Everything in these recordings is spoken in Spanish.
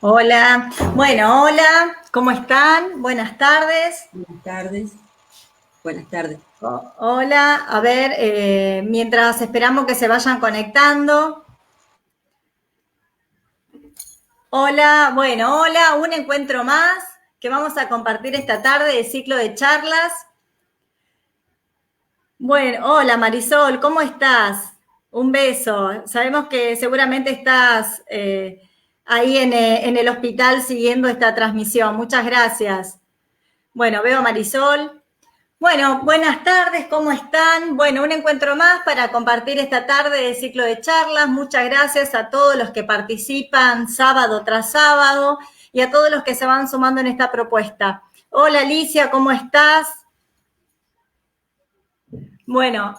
Hola, bueno, hola, ¿cómo están? Buenas tardes. Buenas tardes. Buenas tardes. Hola, a ver, mientras esperamos que se vayan conectando. Hola, bueno, hola, un encuentro más que vamos a compartir esta tarde de ciclo de charlas. Bueno, hola Marisol, ¿cómo estás? Un beso. Sabemos que seguramente estás ahí en el hospital siguiendo esta transmisión. Muchas gracias. Bueno, veo a Marisol. Bueno, buenas tardes, ¿cómo están? Bueno, un encuentro más para compartir esta tarde de ciclo de charlas. Muchas gracias a todos los que participan sábado tras sábado y a todos los que se van sumando en esta propuesta. Hola Alicia, ¿cómo estás? Bueno,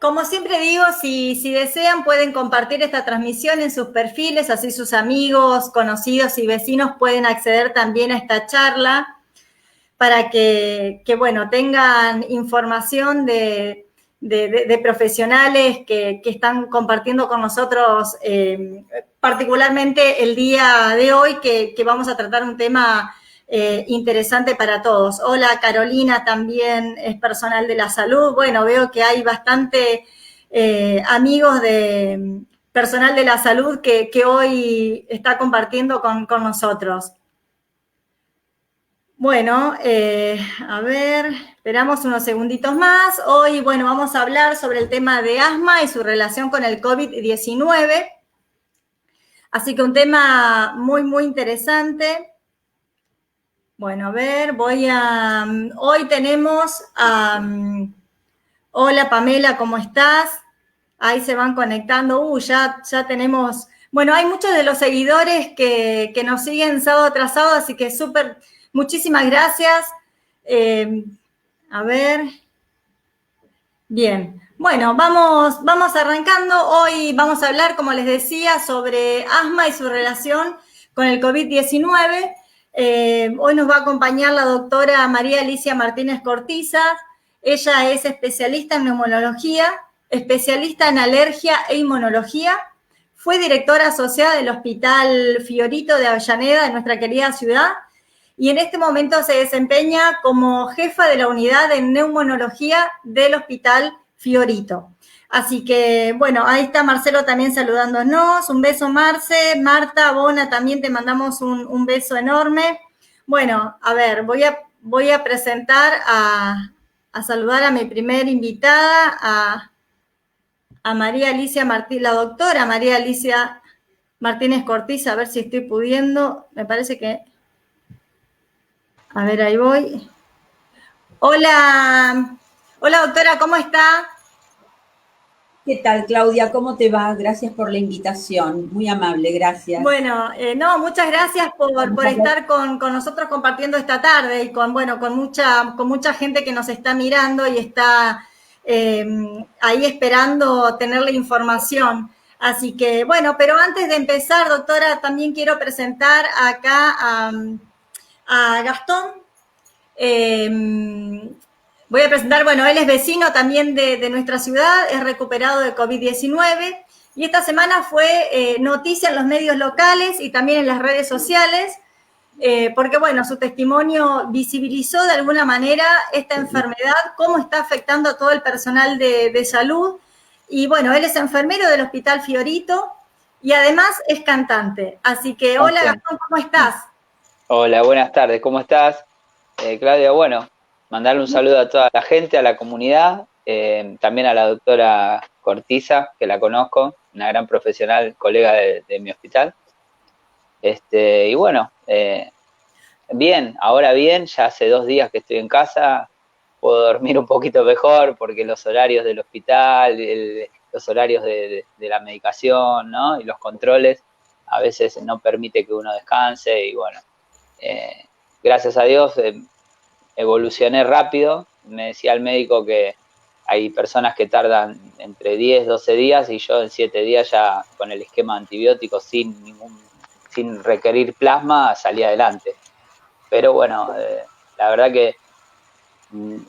como siempre digo, si desean pueden compartir esta transmisión en sus perfiles, así sus amigos, conocidos y vecinos pueden acceder también a esta charla para bueno, tengan información de profesionales que están compartiendo con nosotros, particularmente el día de hoy, que vamos a tratar un tema interesante para todos. Hola, Carolina también es personal de la salud. Bueno, veo que hay bastante amigos de personal de la salud que hoy está compartiendo con nosotros. Bueno, a ver, esperamos unos segunditos más. Hoy, bueno, vamos a hablar sobre el tema de asma y su relación con el COVID-19. Así que un tema muy, muy interesante. Bueno, a ver, hoy tenemos a... Hola Pamela, ¿cómo estás? Ahí se van conectando. Ya tenemos... Bueno, hay muchos de los seguidores que nos siguen sábado tras sábado, así que súper, muchísimas gracias. Eh, a ver, bien. Bueno, vamos arrancando. Hoy vamos a hablar, como les decía, sobre asma y su relación con el COVID-19. Hoy nos va a acompañar la doctora María Alicia Martínez Cortiza. Ella es especialista en neumología, especialista en alergia e inmunología. Fue directora asociada del Hospital Fiorito de Avellaneda, de nuestra querida ciudad, y en este momento se desempeña como jefa de la unidad de neumonología del Hospital Fiorito. Así que, bueno, ahí está Marcelo también saludándonos. Un beso, Marce. Marta, Bona, también te mandamos un beso enorme. Bueno, a ver, voy a presentar a saludar a mi primer invitada, a María Alicia Martínez, la doctora María Alicia Martínez Cortiza, a ver si estoy pudiendo. Me parece que... A ver, ahí voy. Hola, hola doctora, ¿cómo está? ¿Qué tal, Claudia? ¿Cómo te va? Gracias por la invitación. Muy amable, gracias. Bueno, no, muchas gracias Vamos por a hablar. estar con nosotros compartiendo esta tarde y bueno, con mucha gente que nos está mirando y está eh, ahí esperando tener la información. Así que, bueno, pero antes de empezar, doctora, también quiero presentar acá a Gastón. Voy a presentar, bueno, él es vecino también de nuestra ciudad, es recuperado de COVID-19 y esta semana fue noticia en los medios locales y también en las redes sociales, porque, bueno, su testimonio visibilizó de alguna manera esta enfermedad, cómo está afectando a todo el personal de salud. Y, bueno, él es enfermero del Hospital Fiorito y además es cantante. Así que, hola Ok. Gastón, ¿cómo estás? Hola, buenas tardes, ¿cómo estás? Claudia, bueno, mandarle un saludo a toda la gente, a la comunidad, también a la doctora Cortiza, que la conozco, una gran profesional, colega de mi hospital. Y bueno, bien, ahora bien, ya hace 2 días que estoy en casa, puedo dormir un poquito mejor porque los horarios del hospital, los horarios de la medicación, ¿no? Y los controles a veces no permite que uno descanse y bueno, eh, gracias a Dios evolucioné rápido. Me decía el médico que hay personas que tardan entre 10, 12 días y yo en 7 días ya con el esquema antibiótico sin requerir plasma salí adelante. Pero bueno, la verdad que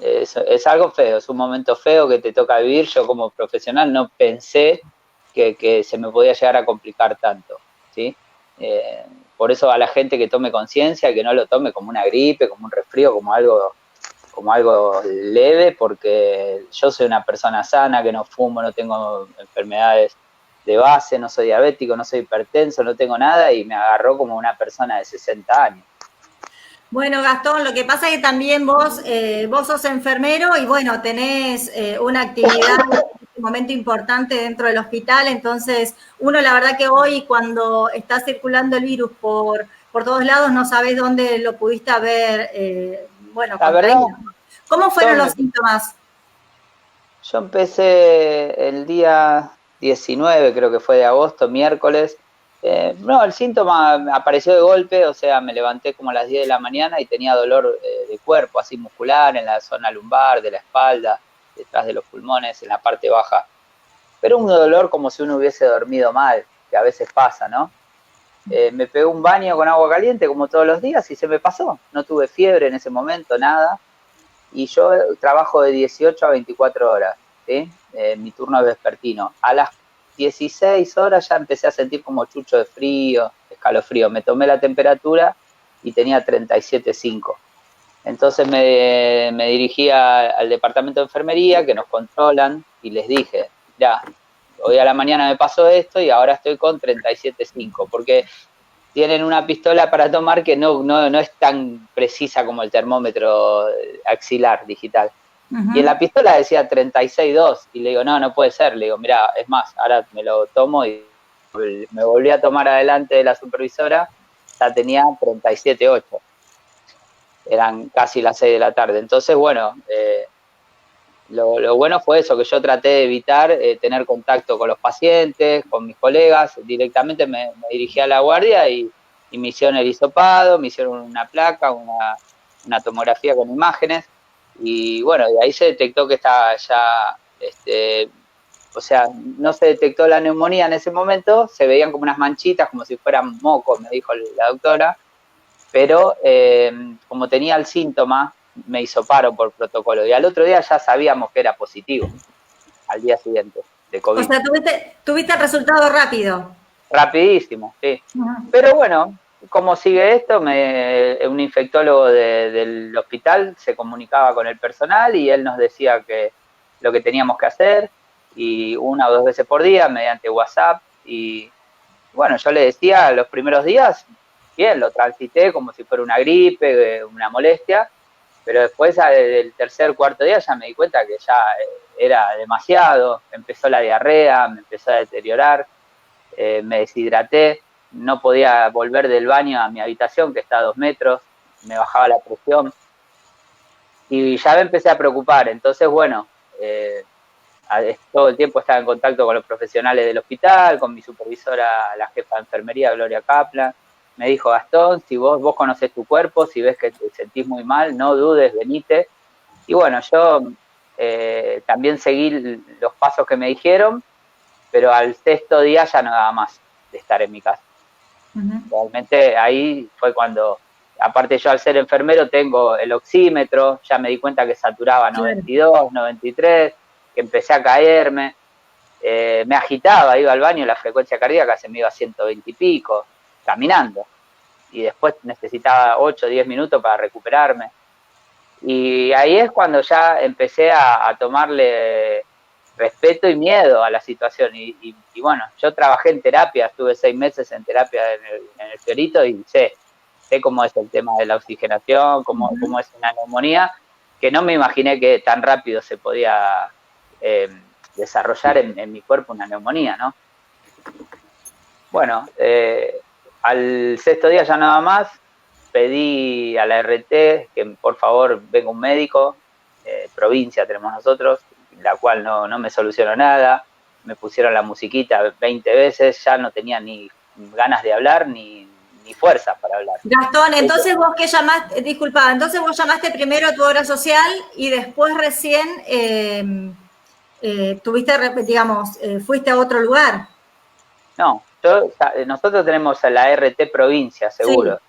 es algo feo, es un momento feo que te toca vivir. Yo como profesional no pensé que se me podía llegar a complicar tanto, ¿sí? por eso a la gente que tome conciencia, que no lo tome como una gripe, como un resfrío, como algo leve, porque yo soy una persona sana, que no fumo, no tengo enfermedades de base, no soy diabético, no soy hipertenso, no tengo nada, y me agarró como una persona de 60 años. Bueno, Gastón, lo que pasa es que también vos sos enfermero y bueno, tenés una actividad en este momento importante dentro del hospital, entonces uno la verdad que hoy cuando está circulando el virus por todos lados no sabés dónde lo pudiste haber, bueno, La verdad, ¿cómo fueron los síntomas? Yo empecé el día 19, creo que fue de agosto, miércoles. No, el síntoma apareció de golpe, o sea, me levanté como a las 10 de la mañana y tenía dolor de cuerpo, así muscular, en la zona lumbar, de la espalda, detrás de los pulmones, en la parte baja. Pero un dolor como si uno hubiese dormido mal, que a veces pasa, ¿no? Me pegué un baño con agua caliente como todos los días y se me pasó. No tuve fiebre en ese momento, nada. Y yo trabajo de 18 a 24 horas, ¿sí? Mi turno es vespertino. A las 16 horas ya empecé a sentir como chucho de frío, escalofrío. Me tomé la temperatura y tenía 37,5. Entonces me dirigí al departamento de enfermería, que nos controlan, y les dije, ya, hoy a la mañana me pasó esto y ahora estoy con 37,5, porque tienen una pistola para tomar que no es tan precisa como el termómetro axilar digital. Y en la pistola decía 36,2 y le digo, no puede ser. Le digo, mira, es más, ahora me lo tomo y me volví a tomar adelante de la supervisora, ya tenía 37,8. Eran casi las 6 de la tarde. Entonces, bueno, lo bueno fue eso, que yo traté de evitar tener contacto con los pacientes, con mis colegas. Directamente me dirigí a la guardia y me hicieron el hisopado, me hicieron una placa, una tomografía con imágenes, y bueno, de ahí se detectó que estaba ya, o sea, no se detectó la neumonía en ese momento, se veían como unas manchitas, como si fueran mocos, me dijo la doctora, pero como tenía el síntoma, me hisoparon por protocolo, y al otro día ya sabíamos que era positivo, al día siguiente, de COVID. O sea, tuviste el resultado rápido. Rapidísimo, sí. Pero bueno, ¿cómo sigue esto? Un infectólogo del hospital se comunicaba con el personal y él nos decía que lo que teníamos que hacer, y 1 o 2 veces por día mediante WhatsApp. Y bueno, yo le decía los primeros días, bien, lo transité como si fuera una gripe, una molestia, pero después del tercer, cuarto día ya me di cuenta que ya era demasiado, empezó la diarrea, me empezó a deteriorar, me deshidraté, no podía volver del baño a mi habitación, que está a 2 metros, me bajaba la presión, y ya me empecé a preocupar. Entonces, bueno, todo el tiempo estaba en contacto con los profesionales del hospital, con mi supervisora, la jefa de enfermería, Gloria Kaplan. Me dijo, Gastón, si vos conocés tu cuerpo, si ves que te sentís muy mal, no dudes, venite. Y bueno, yo también seguí los pasos que me dijeron, pero al 6.º día ya no daba más de estar en mi casa. Realmente ahí fue cuando, aparte yo al ser enfermero tengo el oxímetro, ya me di cuenta que saturaba 92, 93, que empecé a caerme, me agitaba, iba al baño, la frecuencia cardíaca se me iba a 120 y pico, caminando, y después necesitaba 8 o 10 minutos para recuperarme. Y ahí es cuando ya empecé a tomarle respeto y miedo a la situación. Y bueno, yo trabajé en terapia, estuve 6 meses en terapia en el Fiorito, y sé cómo es el tema de la oxigenación, cómo es una neumonía, que no me imaginé que tan rápido se podía desarrollar en mi cuerpo una neumonía, ¿no? Bueno, al 6.º día ya nada más, pedí a la RT que por favor venga un médico, provincia tenemos nosotros, la cual no me solucionó nada, me pusieron la musiquita 20 veces, ya no tenía ni ganas de hablar ni fuerza para hablar. Gastón, entonces vos que llamaste, entonces vos llamaste primero a tu obra social y después recién tuviste, digamos, fuiste a otro lugar. No, nosotros tenemos a la RT provincia, seguro.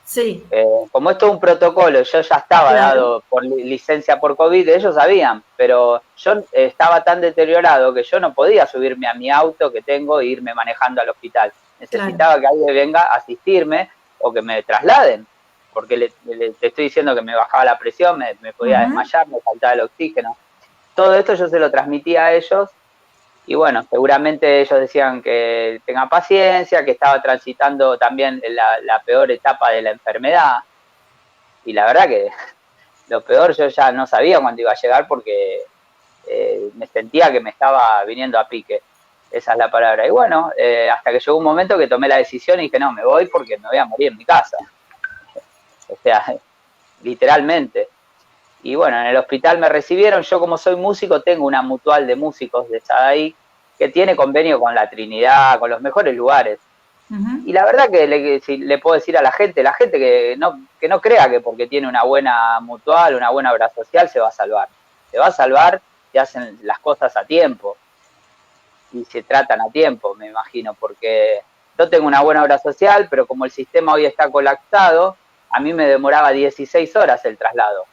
Sí. Como esto es un protocolo, yo ya estaba dado por licencia por COVID, ellos sabían, pero yo estaba tan deteriorado que yo no podía subirme a mi auto que tengo e irme manejando al hospital. Necesitaba que alguien venga a asistirme, o que me trasladen, porque te estoy diciendo que me bajaba la presión, me podía desmayar, me faltaba el oxígeno. Todo esto yo se lo transmitía a ellos y bueno, seguramente ellos decían que tenga paciencia, que estaba transitando también la peor etapa de la enfermedad y la verdad que lo peor yo ya no sabía cuándo iba a llegar porque me sentía que me estaba viniendo a pique. Esa es la palabra. Y bueno, hasta que llegó un momento que tomé la decisión y dije, no, me voy porque me voy a morir en mi casa. O sea, literalmente. Y bueno, en el hospital me recibieron. Yo como soy músico, tengo una mutual de músicos de Sadaí que tiene convenio con la Trinidad, con los mejores lugares. Y la verdad que si le puedo decir a la gente que no crea que porque tiene una buena mutual, una buena obra social, se va a salvar. Se va a salvar si hacen las cosas a tiempo y se tratan a tiempo, me imagino, porque yo tengo una buena obra social, pero como el sistema hoy está colapsado, a mí me demoraba 16 horas el traslado.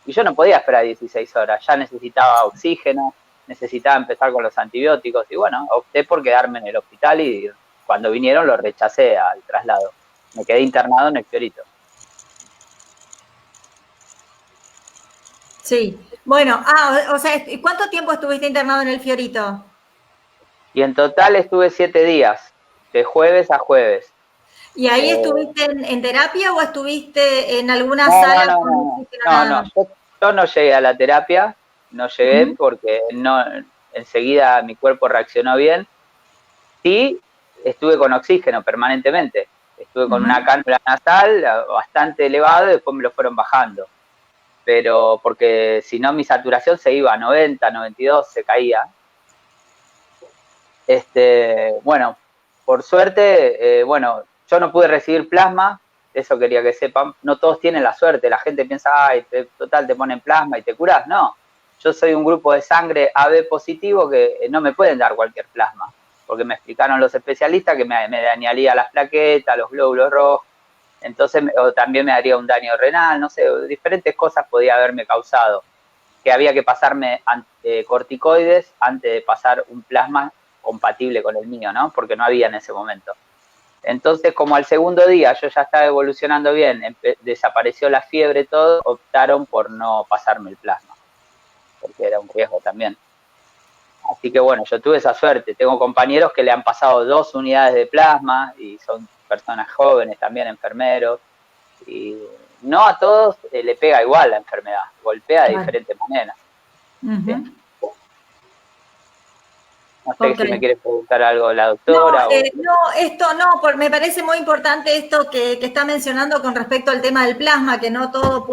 Y yo no podía esperar 16 horas, ya necesitaba oxígeno, necesitaba empezar con los antibióticos y bueno, opté por quedarme en el hospital y cuando vinieron lo rechacé al traslado. Me quedé internado en el Fiorito. Sí, bueno, o sea, ¿cuánto tiempo estuviste internado en el Fiorito? Y en total estuve 7 días, de jueves a jueves. ¿Y ahí estuviste en terapia o estuviste en alguna sala? No, yo no llegué a la terapia, no llegué porque enseguida mi cuerpo reaccionó bien. Sí, estuve con oxígeno permanentemente, estuve con una cánula nasal bastante elevada y después me lo fueron bajando. Pero porque si no mi saturación se iba a 90, 92, se caía. Bueno, por suerte, yo no pude recibir plasma, eso quería que sepan, no todos tienen la suerte, la gente piensa, ay, total, te ponen plasma y te curás, no, yo soy un grupo de sangre AB positivo que no me pueden dar cualquier plasma, porque me explicaron los especialistas que me dañaría las plaquetas, los glóbulos rojos, entonces, o también me daría un daño renal, no sé, diferentes cosas podía haberme causado, que había que pasarme corticoides antes de pasar un plasma compatible con el mío, ¿no? Porque no había en ese momento. Entonces, como al segundo día yo ya estaba evolucionando bien, desapareció la fiebre, todo, optaron por no pasarme el plasma, porque era un riesgo también. Así que bueno, yo tuve esa suerte. Tengo compañeros que le han pasado 2 unidades de plasma y son personas jóvenes también, enfermeros. Y no a todos le pega igual la enfermedad, golpea de diferentes maneras. ¿Sí? No sé si me quiere preguntar algo la doctora. Me parece muy importante esto que está mencionando con respecto al tema del plasma, que no todo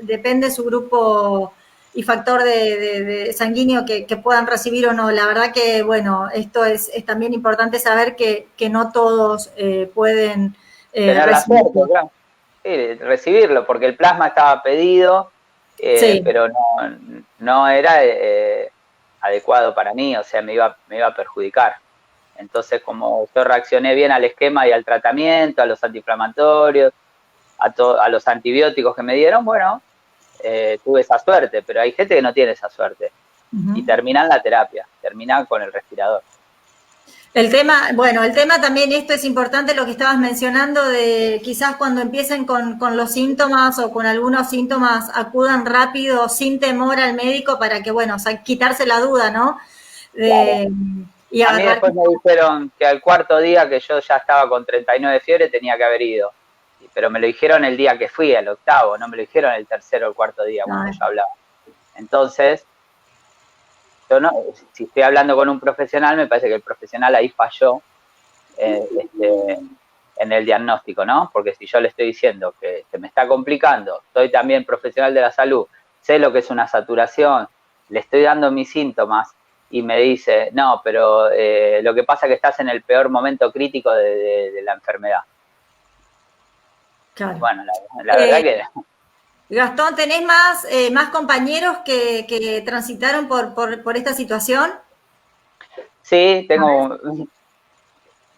depende su grupo y factor de sanguíneo que puedan recibir o no. La verdad que, bueno, esto es también importante saber que no todos pueden tener la suerte, claro. Sí, recibirlo, porque el plasma estaba pedido, pero no era adecuado para mí, o sea, me iba a perjudicar. Entonces, como yo reaccioné bien al esquema y al tratamiento, a los antiinflamatorios, a los antibióticos que me dieron, bueno, tuve esa suerte, pero hay gente que no tiene esa suerte. Y terminan la terapia, terminan con el respirador. El tema también, esto es importante lo que estabas mencionando, de quizás cuando empiecen con los síntomas o con algunos síntomas, acudan rápido, sin temor al médico para que, bueno, o sea, quitarse la duda, ¿no? Claro. Y a mí después me dijeron que al 4.º día que yo ya estaba con 39 de fiebre tenía que haber ido. Pero me lo dijeron el día que fui, el 8.º, no me lo dijeron el 3.º o el 4.º día cuando yo hablaba. Entonces, yo no, si estoy hablando con un profesional, me parece que el profesional ahí falló en el diagnóstico, ¿no? Porque si yo le estoy diciendo que se me está complicando, soy también profesional de la salud, sé lo que es una saturación, le estoy dando mis síntomas y me dice, no, pero lo que pasa es que estás en el peor momento crítico de la enfermedad. Claro. Bueno, la verdad que... Gastón, ¿tenés más compañeros que transitaron por esta situación? Sí,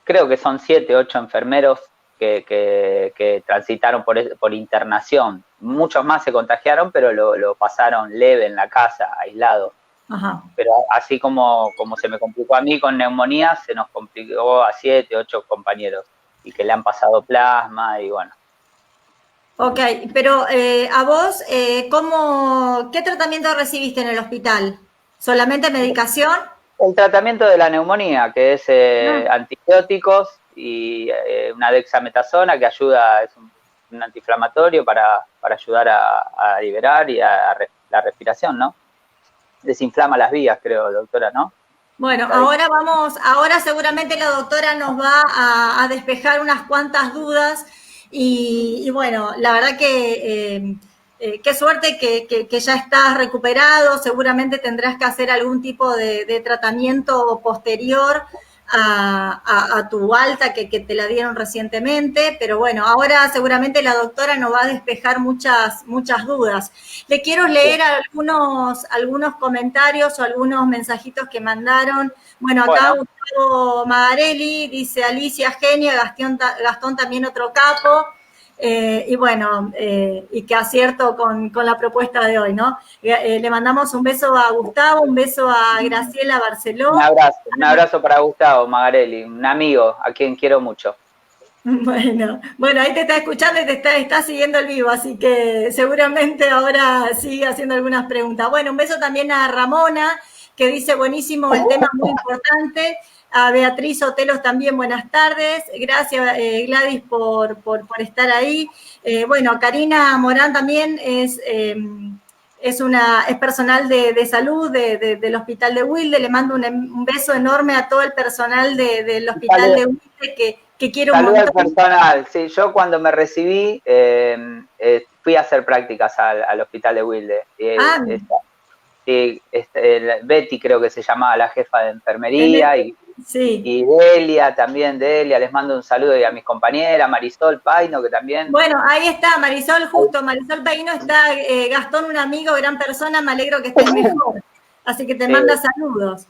creo que son 7, 8 enfermeros que transitaron por internación. Muchos más se contagiaron, pero lo pasaron leve en la casa, aislado. Ajá. Pero así como se me complicó a mí con neumonía, se nos complicó a 7, 8 compañeros. y que le han pasado plasma y bueno. Ok, pero a vos, ¿qué tratamiento recibiste en el hospital? ¿Solamente medicación? El tratamiento de la neumonía, que es No. antibióticos y una dexametasona que ayuda, es un antiinflamatorio para ayudar a liberar y la respiración, ¿no? Desinflama las vías, creo, doctora, ¿no? Bueno, ahora seguramente la doctora nos va a despejar unas cuantas dudas y bueno, la verdad que qué suerte que ya estás recuperado, seguramente tendrás que hacer algún tipo de tratamiento posterior a tu alta que te la dieron recientemente, pero bueno, ahora seguramente la doctora nos va a despejar muchas dudas. Le quiero leer algunos comentarios o algunos mensajitos que mandaron. Bueno, acá Gustavo Magarelli dice: Alicia, genia, Gastón también otro capo. Y bueno, y que acierto con la propuesta de hoy, ¿no? Le mandamos un beso a Gustavo, un beso a Graciela Barceló. Un abrazo para Gustavo Magarelli, un amigo a quien quiero mucho. Bueno, ahí te está escuchando y está siguiendo el vivo, así que seguramente ahora sigue haciendo algunas preguntas. Bueno, un beso también a Ramona, que dice: buenísimo el tema, muy importante. A Beatriz Otelos también, buenas tardes. Gracias, Gladys, por estar ahí. Bueno, Karina Morán también es personal de salud del Hospital de Wilde. Le mando un beso enorme a todo el personal del Hospital de Wilde que quiero un montón. Saludo al personal. Sí, yo cuando me recibí fui a hacer prácticas al Hospital de Wilde. Betty creo que se llamaba la jefa de enfermería sí. Y Delia también, les mando un saludo y a mis compañeras, Marisol Paino, que también... Bueno, ahí está, Marisol Paino está, Gastón, un amigo, gran persona, me alegro que estés mejor, así que te manda saludos.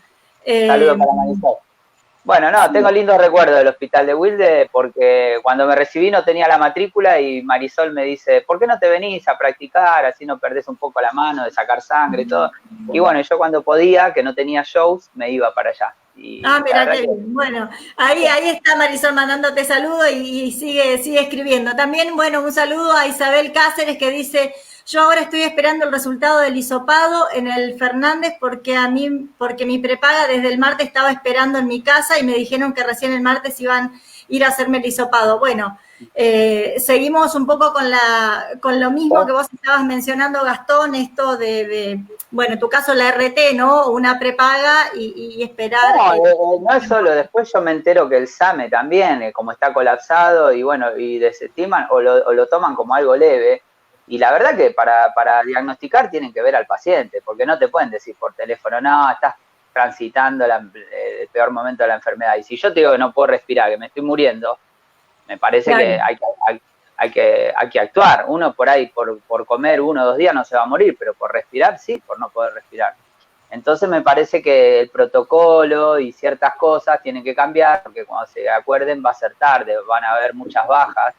Saludos para Marisol. Bueno, no, tengo lindos recuerdos del Hospital de Wilde porque cuando me recibí no tenía la matrícula y Marisol me dice: ¿por qué no te venís a practicar? Así no perdés un poco la mano de sacar sangre y todo. Y bueno, yo cuando podía, que no tenía shows, me iba para allá. Mira qué bien. Bueno, ahí está Marisol mandándote saludos y sigue escribiendo. También, bueno, un saludo a Isabel Cáceres, que dice: yo ahora estoy esperando el resultado del hisopado en el Fernández porque mi prepaga desde el martes estaba esperando en mi casa y me dijeron que recién el martes iban a ir a hacerme el hisopado. Bueno, seguimos un poco con lo mismo que vos estabas mencionando, Gastón, esto bueno, en tu caso la RT, ¿no? Una prepaga y esperar. No es solo, después yo me entero que el SAME también, como está colapsado y bueno, y desestiman o lo toman como algo leve. Y la verdad que para diagnosticar tienen que ver al paciente, porque no te pueden decir por teléfono: no, estás transitando el peor momento de la enfermedad. Y si yo te digo que no puedo respirar, que me estoy muriendo, me parece que hay que actuar. Uno por ahí, por comer 1 o 2 días no se va a morir, pero por respirar sí, por no poder respirar. Entonces me parece que el protocolo y ciertas cosas tienen que cambiar, porque cuando se acuerden va a ser tarde, van a haber muchas bajas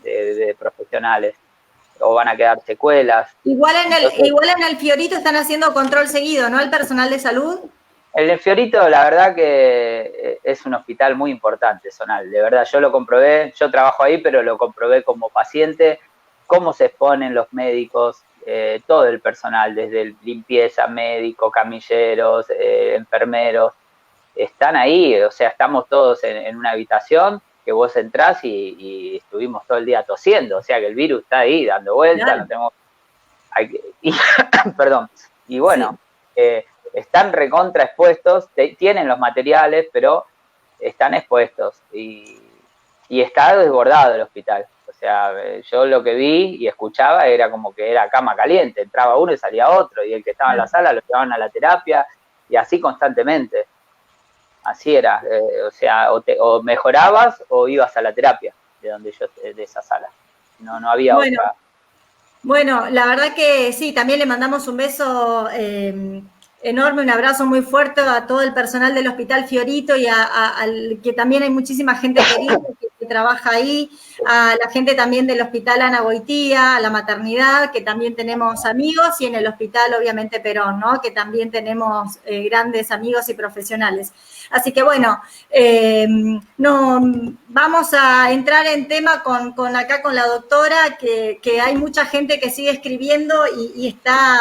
de profesionales o van a quedar secuelas. Igual en el Fiorito están haciendo control seguido, ¿no? El personal de salud. El Fiorito, la verdad que es un hospital muy importante, Zonal. De verdad, yo lo comprobé, yo trabajo ahí, pero lo comprobé como paciente, cómo se exponen los médicos, todo el personal, desde limpieza, médico, camilleros, enfermeros, están ahí, o sea, estamos todos en una habitación que vos entrás y estuvimos todo el día tosiendo, o sea que el virus está ahí dando vueltas, no tenemos... perdón, y bueno, están recontra expuestos, tienen los materiales, pero están expuestos y está desbordado el hospital. O sea, yo lo que vi y escuchaba era como que era cama caliente, entraba uno y salía otro, y el que estaba en la sala lo llevaban a la terapia, y así constantemente. Así era, o sea, o mejorabas o ibas a la terapia de esa sala. No había otra. Bueno, la verdad que sí, también le mandamos un beso enorme, un abrazo muy fuerte a todo el personal del Hospital Fiorito y al que también hay muchísima gente querida que trabaja ahí, a la gente también del Hospital Ana Boitía, a la maternidad, que también tenemos amigos, y en el Hospital, obviamente, Perón, ¿no? Que también tenemos grandes amigos y profesionales. Así que bueno, no, vamos a entrar en tema acá con la doctora, que hay mucha gente que sigue escribiendo y está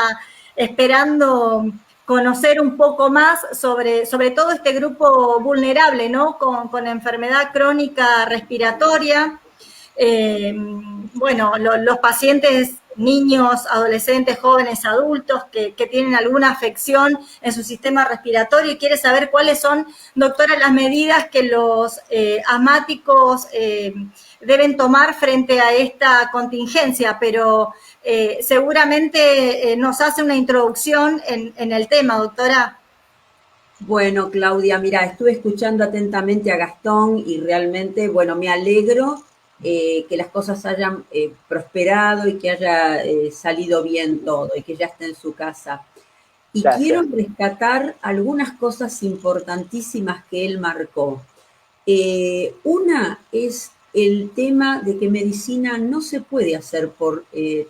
esperando conocer un poco más sobre todo este grupo vulnerable, ¿no? Con enfermedad crónica respiratoria. Bueno, los pacientes, niños, adolescentes, jóvenes, adultos que tienen alguna afección en su sistema respiratorio, y quiere saber cuáles son, doctora, las medidas que los asmáticos deben tomar frente a esta contingencia, pero seguramente nos hace una introducción en el tema, doctora. Bueno, Claudia, mira, estuve escuchando atentamente a Gastón y realmente, bueno, me alegro que las cosas hayan prosperado y que haya salido bien todo y que ya esté en su casa. Y Gracias. quiero rescatar algunas cosas importantísimas que él marcó. Una es el tema de que medicina no se puede hacer por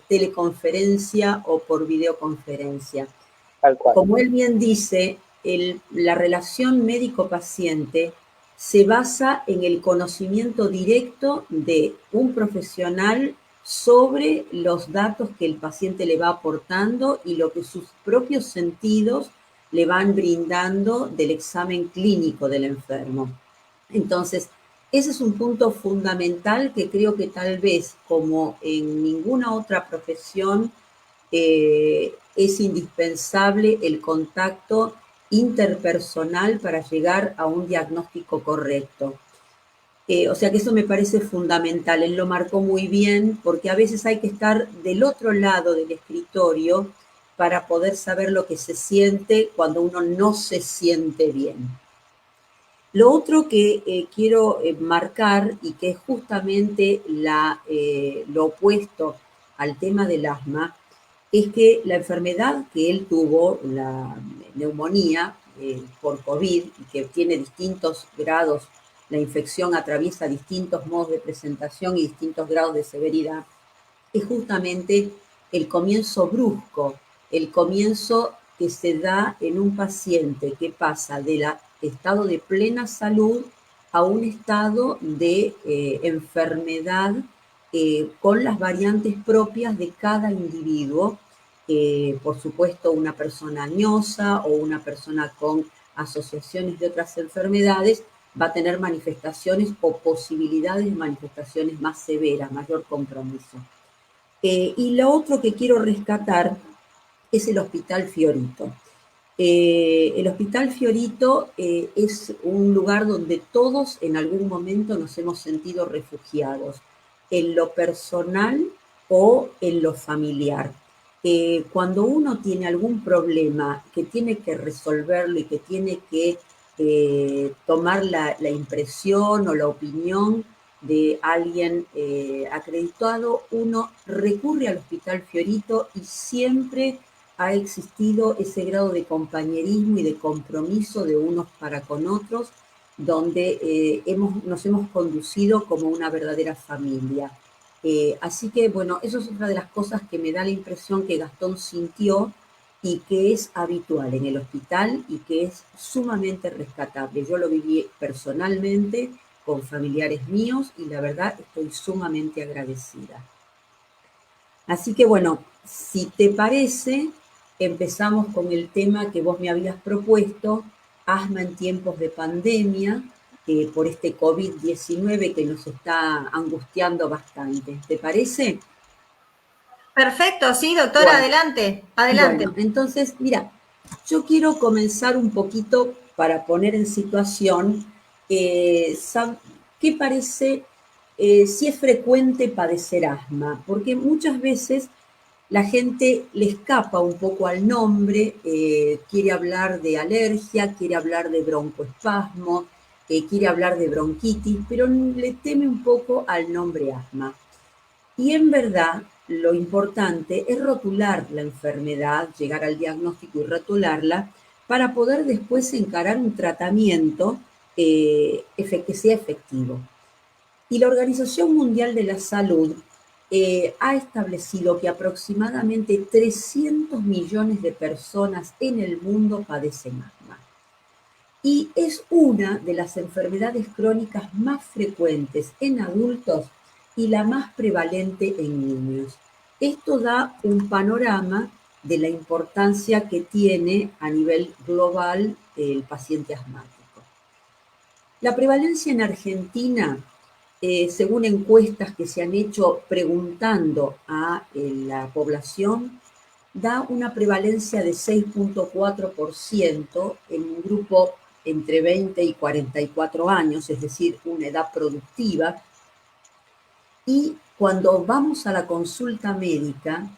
teleconferencia o por videoconferencia. Tal cual. Como él bien dice, la relación médico-paciente se basa en el conocimiento directo de un profesional sobre los datos que el paciente le va aportando y lo que sus propios sentidos le van brindando del examen clínico del enfermo. Entonces, ese es un punto fundamental que creo que tal vez, como en ninguna otra profesión, es indispensable el contacto interpersonal para llegar a un diagnóstico correcto. O sea que eso me parece fundamental. Él lo marcó muy bien porque a veces hay que estar del otro lado del escritorio para poder saber lo que se siente cuando uno no se siente bien. Lo otro que quiero marcar y que es justamente lo opuesto al tema del asma, es que la enfermedad que él tuvo, la neumonía por COVID, y que tiene distintos grados, la infección atraviesa distintos modos de presentación y distintos grados de severidad, es justamente el comienzo brusco, el comienzo que se da en un paciente que pasa del estado de plena salud a un estado de enfermedad con las variantes propias de cada individuo. Por supuesto, una persona añosa o una persona con asociaciones de otras enfermedades va a tener manifestaciones o posibilidades de manifestaciones más severas, mayor compromiso. Y lo otro que quiero rescatar es el Hospital Fiorito. El Hospital Fiorito es un lugar donde todos en algún momento nos hemos sentido refugiados, en lo personal o en lo familiar. Cuando uno tiene algún problema que tiene que resolverlo y que tiene que tomar la impresión o la opinión de alguien acreditado, uno recurre al Hospital Fiorito y siempre ha existido ese grado de compañerismo y de compromiso de unos para con otros, donde nos hemos conducido como una verdadera familia. Así que, bueno, eso es otra de las cosas que me da la impresión que Gastón sintió y que es habitual en el hospital y que es sumamente rescatable. Yo lo viví personalmente con familiares míos y la verdad estoy sumamente agradecida. Así que bueno, si te parece, empezamos con el tema que vos me habías propuesto, asma en tiempos de pandemia, por este COVID-19 que nos está angustiando bastante. ¿Te parece? Perfecto, sí, doctora, Bueno, adelante, adelante. Bueno, entonces, mira, yo quiero comenzar un poquito para poner en situación qué parece, si es frecuente padecer asma, porque muchas veces la gente le escapa un poco al nombre, quiere hablar de alergia, quiere hablar de broncoespasmo, quiere hablar de bronquitis, pero le teme un poco al nombre asma. Y en verdad, lo importante es rotular la enfermedad, llegar al diagnóstico y rotularla para poder después encarar un tratamiento que sea efectivo. Y la Organización Mundial de la Salud ha establecido que aproximadamente 300 millones de personas en el mundo padecen asma. Y es una de las enfermedades crónicas más frecuentes en adultos y la más prevalente en niños. Esto da un panorama de la importancia que tiene a nivel global el paciente asmático. La prevalencia en Argentina, según encuestas que se han hecho preguntando a la población, da una prevalencia de 6,4% en un grupo entre 20 y 44 años, es decir, una edad productiva. Y cuando vamos a la consulta médica,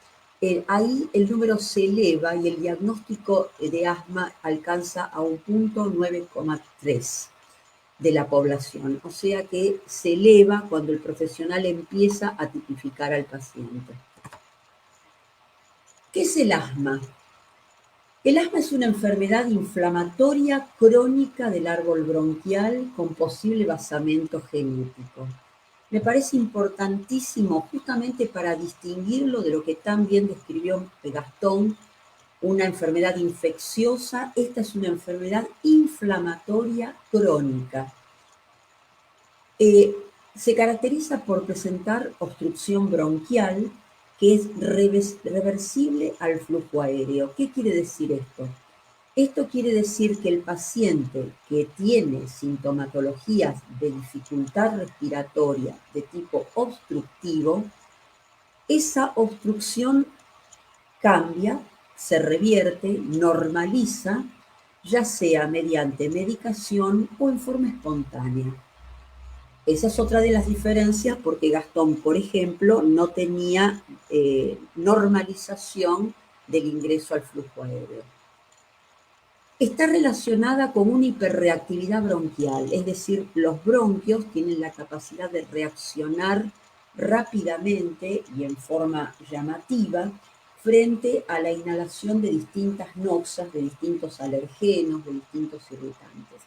ahí el número se eleva y el diagnóstico de asma alcanza a un punto 9,3 de la población. O sea que se eleva cuando el profesional empieza a tipificar al paciente. ¿Qué es el asma? El asma es una enfermedad inflamatoria crónica del árbol bronquial con posible basamento genético. Me parece importantísimo justamente para distinguirlo de lo que tan bien describió Gastón, una enfermedad infecciosa. Esta es una enfermedad inflamatoria crónica. Se caracteriza por presentar obstrucción bronquial que es reversible al flujo aéreo. ¿Qué quiere decir esto? Esto quiere decir que el paciente que tiene sintomatologías de dificultad respiratoria de tipo obstructivo, esa obstrucción cambia, se revierte, normaliza, ya sea mediante medicación o en forma espontánea. Esa es otra de las diferencias porque Gastón, por ejemplo, no tenía normalización del ingreso al flujo aéreo. Está relacionada con una hiperreactividad bronquial, es decir, los bronquios tienen la capacidad de reaccionar rápidamente y en forma llamativa frente a la inhalación de distintas noxas, de distintos alergenos, de distintos irritantes.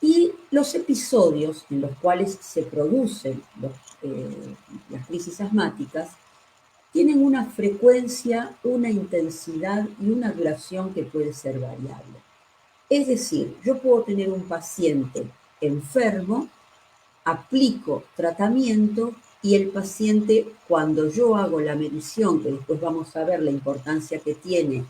Y los episodios en los cuales se producen las crisis asmáticas tienen una frecuencia, una intensidad y una duración que puede ser variable. Es decir, yo puedo tener un paciente enfermo, aplico tratamiento y el paciente, cuando yo hago la medición, que después vamos a ver la importancia que tiene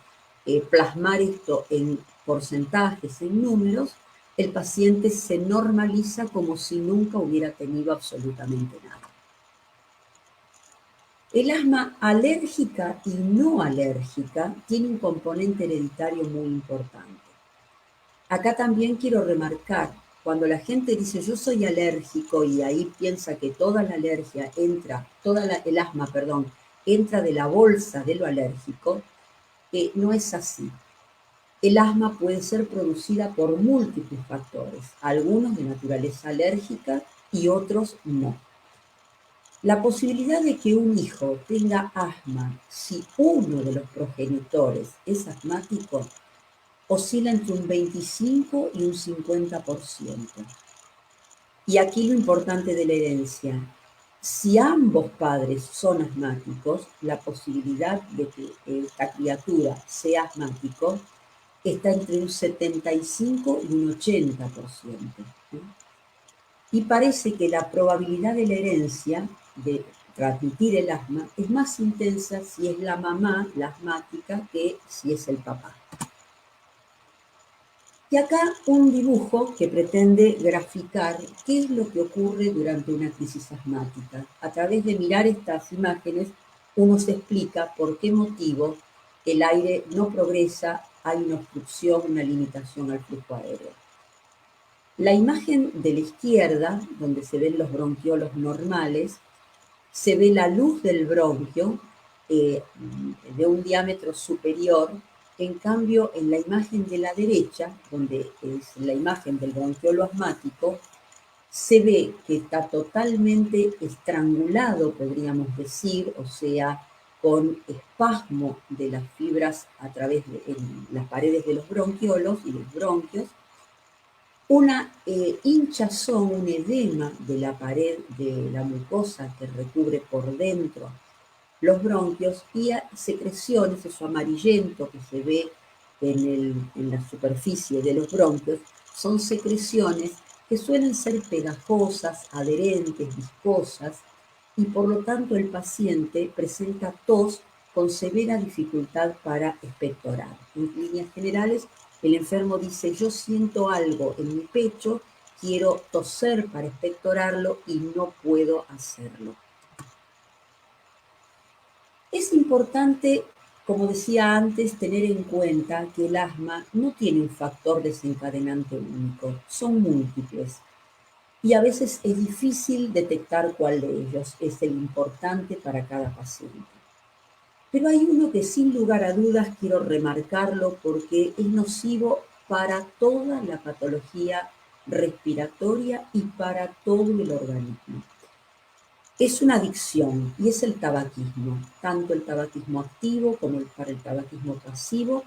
plasmar esto en porcentajes, en números, el paciente se normaliza como si nunca hubiera tenido absolutamente nada. El asma alérgica y no alérgica tiene un componente hereditario muy importante. Acá también quiero remarcar, cuando la gente dice yo soy alérgico y ahí piensa que toda la alergia entra, el asma, perdón, entra de la bolsa de lo alérgico, no es así. El asma puede ser producida por múltiples factores, algunos de naturaleza alérgica y otros no. La posibilidad de que un hijo tenga asma si uno de los progenitores es asmático oscila entre un 25 y un 50%. Y aquí lo importante de la herencia. Si ambos padres son asmáticos, la posibilidad de que esta criatura sea asmático está entre un 75 y un 80%. Y parece que la probabilidad de la herencia de transmitir el asma es más intensa si es la mamá, la asmática, que si es el papá. Y acá un dibujo que pretende graficar qué es lo que ocurre durante una crisis asmática. A través de mirar estas imágenes, uno se explica por qué motivo el aire no progresa, hay una obstrucción, una limitación al flujo aéreo. La imagen de la izquierda, donde se ven los bronquiolos normales, se ve la luz del bronquio de un diámetro superior. En cambio, en la imagen de la derecha, donde es la imagen del bronquiolo asmático, se ve que está totalmente estrangulado, podríamos decir, o sea, con espasmo de las fibras a través de las paredes de los bronquiolos y los bronquios, una hinchazón, un edema de la pared de la mucosa que recubre por dentro los bronquios y secreciones, eso amarillento que se ve en la superficie de los bronquios, son secreciones que suelen ser pegajosas, adherentes, viscosas, y por lo tanto el paciente presenta tos con severa dificultad para expectorar. En líneas generales, el enfermo dice, yo siento algo en mi pecho, quiero toser para expectorarlo y no puedo hacerlo. Es importante, como decía antes, tener en cuenta que el asma no tiene un factor desencadenante único, son múltiples. Y a veces es difícil detectar cuál de ellos es el importante para cada paciente. Pero hay uno que sin lugar a dudas quiero remarcarlo porque es nocivo para toda la patología respiratoria y para todo el organismo. Es una adicción y es el tabaquismo. Tanto el tabaquismo activo como para el tabaquismo pasivo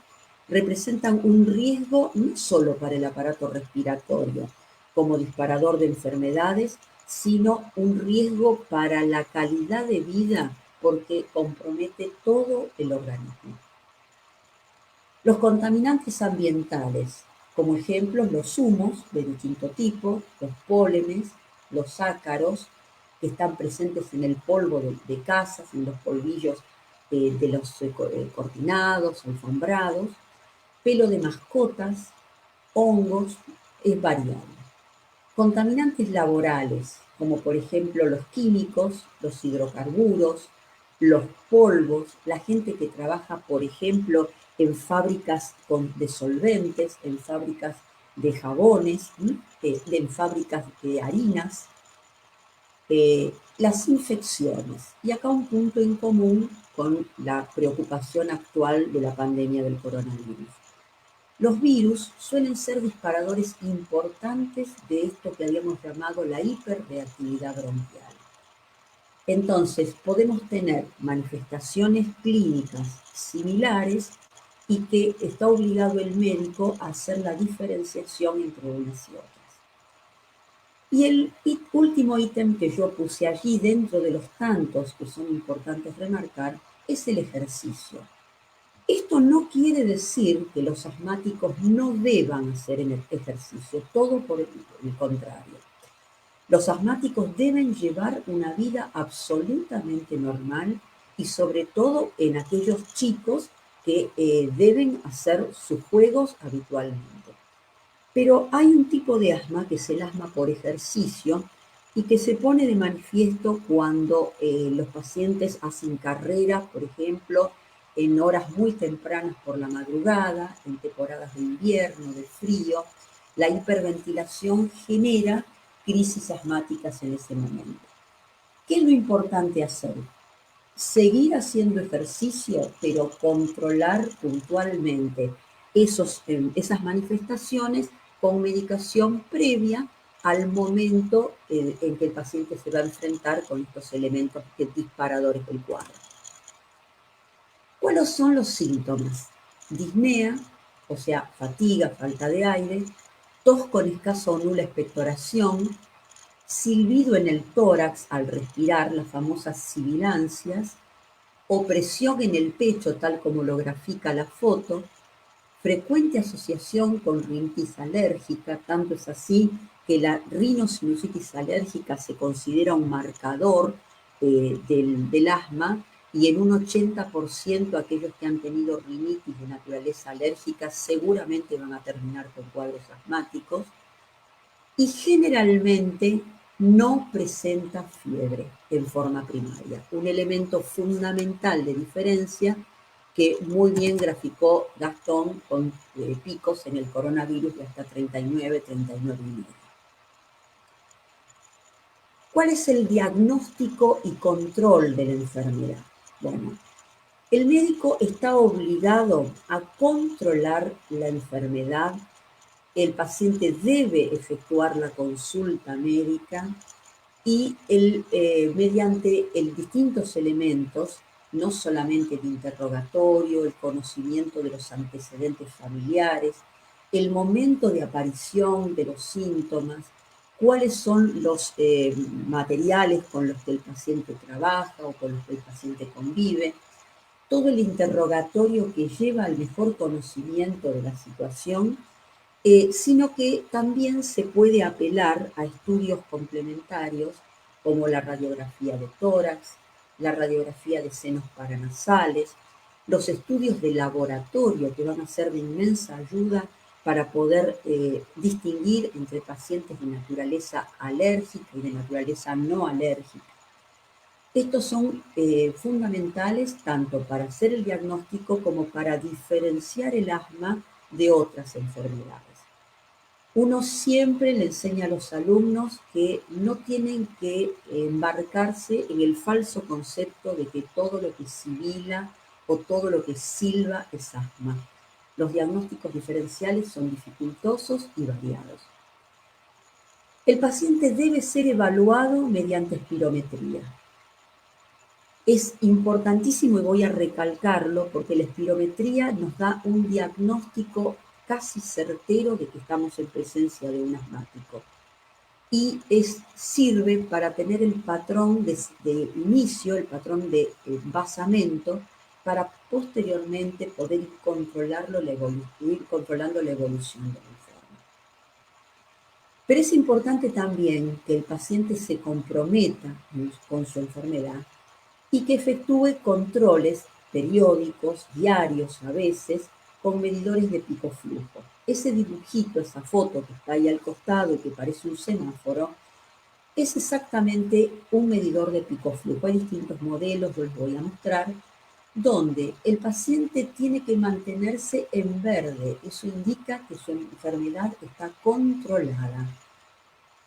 representan un riesgo no solo para el aparato respiratorio como disparador de enfermedades, sino un riesgo para la calidad de vida porque compromete todo el organismo. Los contaminantes ambientales, como ejemplos los humos de distinto tipo, los pólenes, los ácaros, que están presentes en el polvo de casas, en los polvillos de los cortinados, alfombrados, pelo de mascotas, hongos, es variable. Contaminantes laborales, como por ejemplo los químicos, los hidrocarburos, los polvos, la gente que trabaja, por ejemplo, en fábricas de solventes, en fábricas de jabones, en fábricas de harinas, las infecciones. Y acá un punto en común con la preocupación actual de la pandemia del coronavirus. Los virus suelen ser disparadores importantes de esto que habíamos llamado la hiperreactividad bronquial. Entonces, podemos tener manifestaciones clínicas similares y que está obligado el médico a hacer la diferenciación entre unas y otras. Y el último ítem que yo puse allí, dentro de los tantos que son importantes remarcar, es el ejercicio. Esto no quiere decir que los asmáticos no deban hacer ejercicio, todo por el contrario. Los asmáticos deben llevar una vida absolutamente normal y sobre todo en aquellos chicos que deben hacer sus juegos habitualmente. Pero hay un tipo de asma que es el asma por ejercicio y que se pone de manifiesto cuando los pacientes hacen carrera, por ejemplo, en horas muy tempranas por la madrugada, en temporadas de invierno, de frío. La hiperventilación genera crisis asmáticas en ese momento. ¿Qué es lo importante hacer? Seguir haciendo ejercicio, pero controlar puntualmente esas manifestaciones con medicación previa al momento en que el paciente se va a enfrentar con estos elementos disparadores del cuadro. ¿Cuáles son los síntomas? Disnea, o sea, fatiga, falta de aire, tos con escasa o nula expectoración, silbido en el tórax al respirar, las famosas sibilancias, opresión en el pecho, tal como lo grafica la foto, frecuente asociación con rinitis alérgica, tanto es así que la rinosinusitis alérgica se considera un marcador del asma, y en un 80% aquellos que han tenido rinitis de naturaleza alérgica seguramente van a terminar con cuadros asmáticos, y generalmente no presenta fiebre en forma primaria, un elemento fundamental de diferencia que muy bien graficó Gastón con picos en el coronavirus de hasta 39, 39,5. ¿Cuál es el diagnóstico y control de la enfermedad? Bueno, el médico está obligado a controlar la enfermedad. El paciente debe efectuar la consulta médica y mediante distintos elementos, no solamente el interrogatorio, el conocimiento de los antecedentes familiares, el momento de aparición de los síntomas, cuáles son los materiales con los que el paciente trabaja o con los que el paciente convive, todo el interrogatorio que lleva al mejor conocimiento de la situación, sino que también se puede apelar a estudios complementarios como la radiografía de tórax, la radiografía de senos paranasales, los estudios de laboratorio que van a ser de inmensa ayuda para poder distinguir entre pacientes de naturaleza alérgica y de naturaleza no alérgica. Estos son fundamentales tanto para hacer el diagnóstico como para diferenciar el asma de otras enfermedades. Uno siempre le enseña a los alumnos que no tienen que embarcarse en el falso concepto de que todo lo que sibila o todo lo que silba es asma. Los diagnósticos diferenciales son dificultosos y variados. El paciente debe ser evaluado mediante espirometría. Es importantísimo y voy a recalcarlo porque la espirometría nos da un diagnóstico casi certero de que estamos en presencia de un asmático y sirve para tener el patrón de inicio, el patrón de basamento, para posteriormente poder ir controlando la evolución de la enfermedad. Pero es importante también que el paciente se comprometa con su enfermedad y que efectúe controles periódicos, diarios a veces, con medidores de pico flujo. Ese dibujito, esa foto que está ahí al costado y que parece un semáforo, es exactamente un medidor de pico flujo. Hay distintos modelos, yo les voy a mostrar, donde el paciente tiene que mantenerse en verde. Eso indica que su enfermedad está controlada.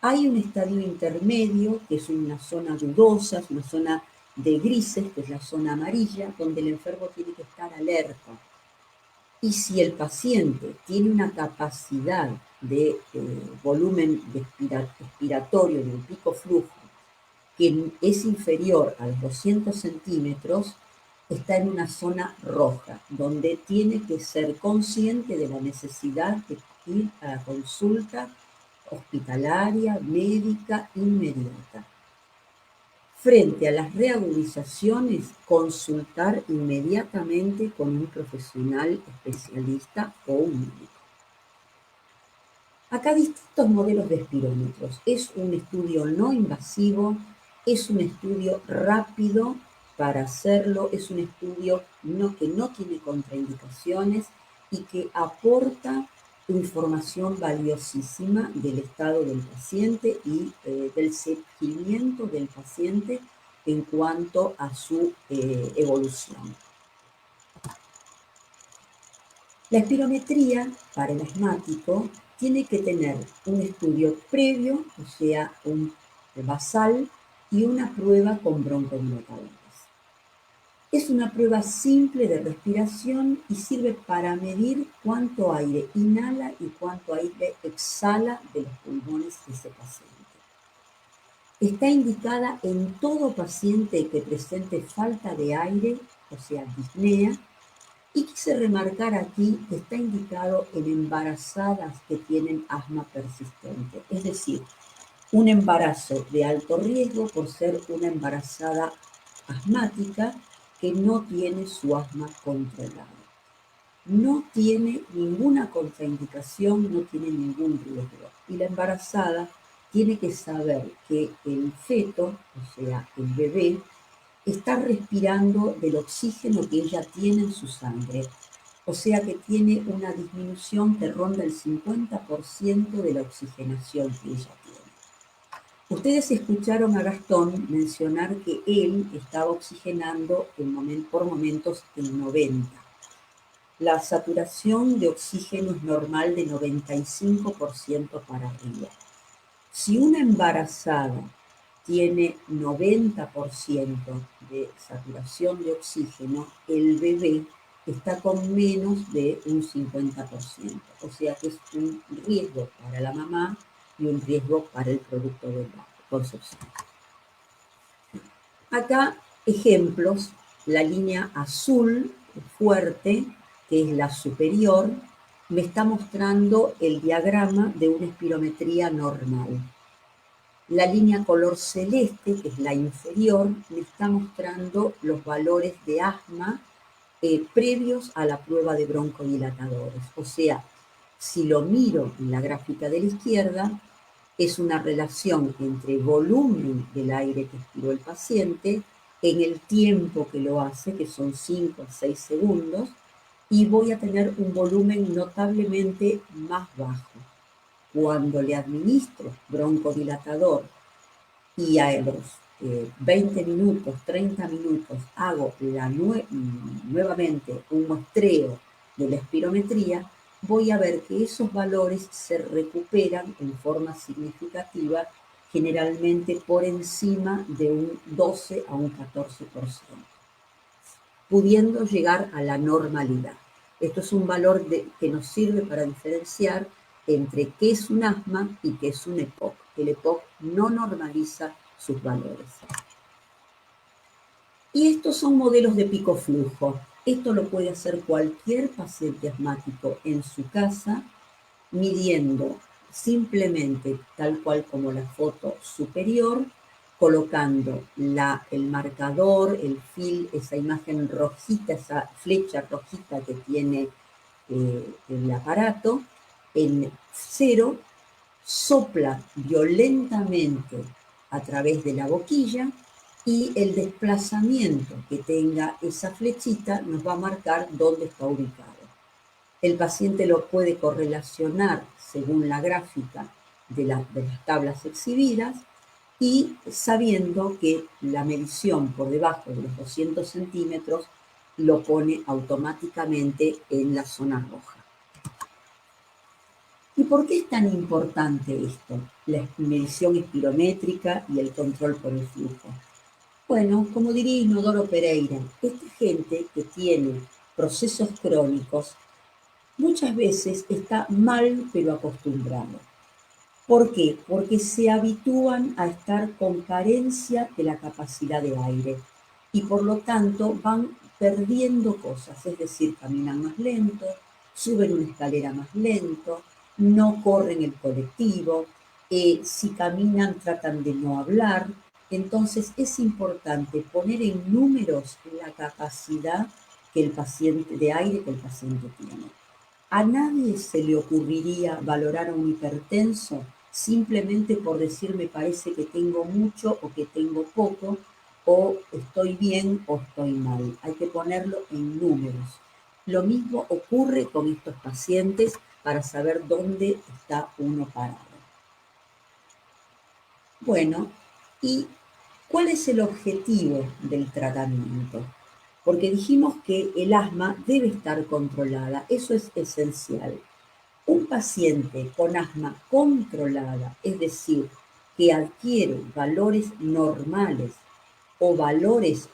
Hay un estadio intermedio, que es una zona dudosa, es una zona de grises, que es la zona amarilla, donde el enfermo tiene que estar alerta. Y si el paciente tiene una capacidad de volumen expiratorio de un pico flujo que es inferior a los 200 centímetros, está en una zona roja, donde tiene que ser consciente de la necesidad de ir a la consulta hospitalaria, médica, inmediata. Frente a las reagudizaciones, consultar inmediatamente con un profesional especialista o un médico. Acá distintos modelos de espirómetros. Es un estudio no invasivo, es un estudio rápido para hacerlo, es un estudio que no tiene contraindicaciones y que aporta información valiosísima del estado del paciente y del seguimiento del paciente en cuanto a su evolución. La espirometría para el asmático tiene que tener un estudio previo, o sea, un basal y una prueba con broncodilatadores. Es una prueba simple de respiración y sirve para medir cuánto aire inhala y cuánto aire exhala de los pulmones de ese paciente. Está indicada en todo paciente que presente falta de aire, o sea, disnea, y quise remarcar aquí que está indicado en embarazadas que tienen asma persistente, es decir, un embarazo de alto riesgo por ser una embarazada asmática que no tiene su asma controlada. No tiene ninguna contraindicación, no tiene ningún riesgo. Y la embarazada tiene que saber que el feto, o sea, el bebé, está respirando del oxígeno que ella tiene en su sangre. O sea que tiene una disminución que ronda el 50% de la oxigenación que ella tiene. Ustedes escucharon a Gastón mencionar que él estaba oxigenando por momentos el 90. La saturación de oxígeno es normal de 95% para arriba. Si una embarazada tiene 90% de saturación de oxígeno, el bebé está con menos de un 50%. O sea que es un riesgo para la mamá y un riesgo para el producto de la concepción. Acá ejemplos, la línea azul fuerte, que es la superior, me está mostrando el diagrama de una espirometría normal. La línea color celeste, que es la inferior, me está mostrando los valores de asma previos a la prueba de broncodilatadores. O sea, si lo miro en la gráfica de la izquierda, es una relación entre volumen del aire que expiró el paciente en el tiempo que lo hace, que son 5 a 6 segundos, y voy a tener un volumen notablemente más bajo. Cuando le administro broncodilatador y a los 20 minutos, 30 minutos hago nuevamente un muestreo de la espirometría, voy a ver que esos valores se recuperan en forma significativa, generalmente por encima de un 12 a un 14%, pudiendo llegar a la normalidad. Esto es un valor que nos sirve para diferenciar entre qué es un asma y qué es un EPOC. El EPOC no normaliza sus valores. Y estos son modelos de pico flujo. Esto lo puede hacer cualquier paciente asmático en su casa, midiendo simplemente tal cual como la foto superior, colocando el marcador, el fil, esa imagen rojita, esa flecha rojita que tiene el aparato, en 0, sopla violentamente a través de la boquilla y el desplazamiento que tenga esa flechita nos va a marcar dónde está ubicado. El paciente lo puede correlacionar según la gráfica de las tablas exhibidas y sabiendo que la medición por debajo de los 200 centímetros lo pone automáticamente en la zona roja. ¿Y por qué es tan importante esto? La medición espirométrica y el control por el flujo. Bueno, como diría Inodoro Pereira, esta gente que tiene procesos crónicos muchas veces está mal pero acostumbrado. ¿Por qué? Porque se habitúan a estar con carencia de la capacidad de aire y por lo tanto van perdiendo cosas, es decir, caminan más lento, suben una escalera más lento, no corren el colectivo, si caminan tratan de no hablar. Entonces es importante poner en números la capacidad que el paciente de aire que el paciente tiene. A nadie se le ocurriría valorar a un hipertenso simplemente por decir me parece que tengo mucho o que tengo poco, o estoy bien o estoy mal. Hay que ponerlo en números. Lo mismo ocurre con estos pacientes para saber dónde está uno parado. Bueno, ¿y cuál es el objetivo del tratamiento? Porque dijimos que el asma debe estar controlada, eso es esencial. Un paciente con asma controlada, es decir, que adquiere valores normales o valores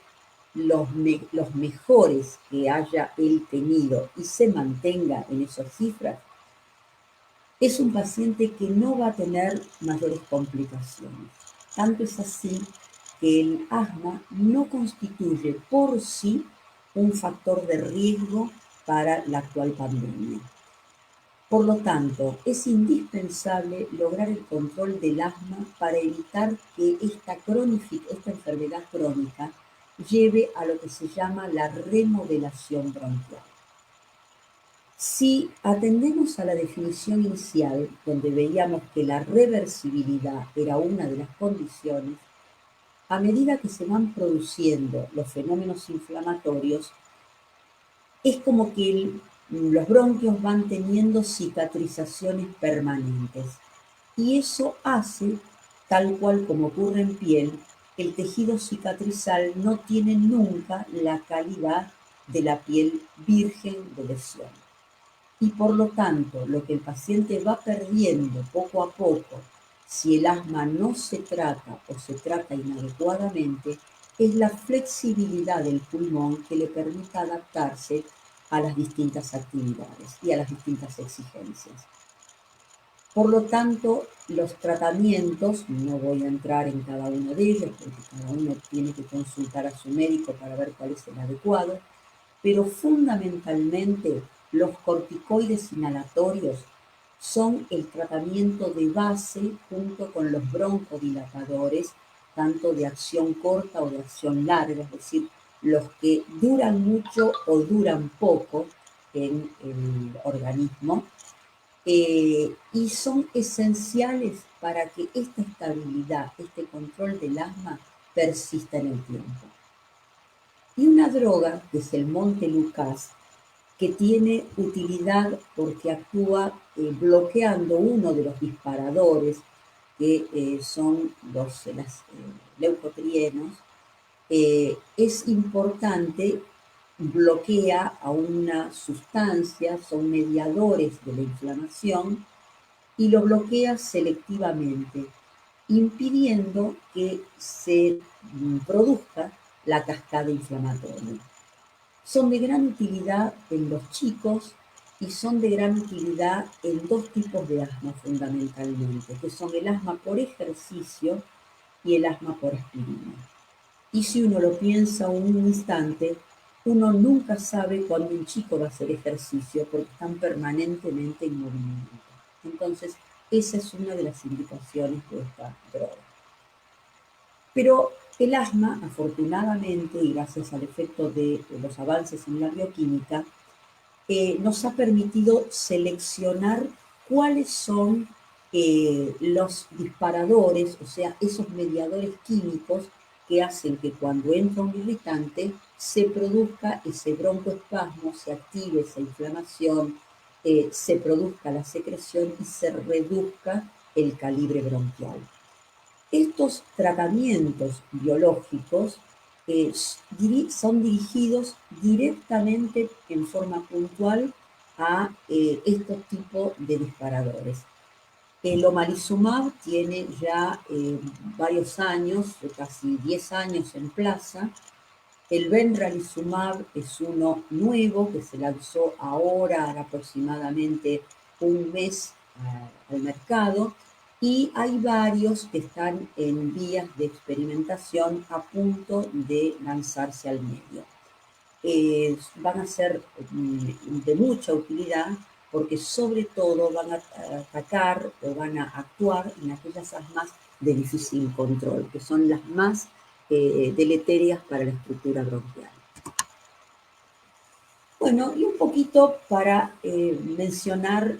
los mejores que haya él tenido y se mantenga en esas cifras, es un paciente que no va a tener mayores complicaciones. Tanto es así que el asma no constituye por sí un factor de riesgo para la actual pandemia. Por lo tanto, es indispensable lograr el control del asma para evitar que esta enfermedad crónica lleve a lo que se llama la remodelación bronquial. Si atendemos a la definición inicial, donde veíamos que la reversibilidad era una de las condiciones, a medida que se van produciendo los fenómenos inflamatorios, es como que los bronquios van teniendo cicatrizaciones permanentes. Y eso hace, tal cual como ocurre en piel, que el tejido cicatrizal no tiene nunca la calidad de la piel virgen de lesión. Y por lo tanto, lo que el paciente va perdiendo poco a poco, si el asma no se trata o se trata inadecuadamente, es la flexibilidad del pulmón que le permita adaptarse a las distintas actividades y a las distintas exigencias. Por lo tanto, los tratamientos, no voy a entrar en cada uno de ellos, porque cada uno tiene que consultar a su médico para ver cuál es el adecuado, pero fundamentalmente los corticoides inhalatorios son el tratamiento de base junto con los broncodilatadores, tanto de acción corta o de acción larga, es decir, los que duran mucho o duran poco en el organismo, y son esenciales para que esta estabilidad, este control del asma persista en el tiempo. Y una droga, que es el Montelukast, que tiene utilidad porque actúa bloqueando uno de los disparadores, que son los leucotrienos, es importante, bloquea a una sustancia, son mediadores de la inflamación, y lo bloquea selectivamente, impidiendo que se produzca la cascada inflamatoria. Son de gran utilidad en los chicos y son de gran utilidad en dos tipos de asma fundamentalmente, que son el asma por ejercicio y el asma por aspirina. Y si uno lo piensa un instante, uno nunca sabe cuándo un chico va a hacer ejercicio porque están permanentemente en movimiento. Entonces, esa es una de las indicaciones de esta droga. Pero el asma, afortunadamente, y gracias al efecto de los avances en la bioquímica, nos ha permitido seleccionar cuáles son los disparadores, o sea, esos mediadores químicos que hacen que cuando entra un irritante se produzca ese broncoespasmo, se active esa inflamación, se produzca la secreción y se reduzca el calibre bronquial. Estos tratamientos biológicos son dirigidos directamente en forma puntual a estos tipos de disparadores. El omalizumab tiene ya varios años, casi 10 años en plaza. El benralizumab es uno nuevo que se lanzó ahora, aproximadamente un mes al mercado, y hay varios que están en vías de experimentación a punto de lanzarse al medio. Van a ser de mucha utilidad porque sobre todo van a atacar o van a actuar en aquellas asmas de difícil control, que son las más deleterias para la estructura bronquial. Bueno, y un poquito para mencionar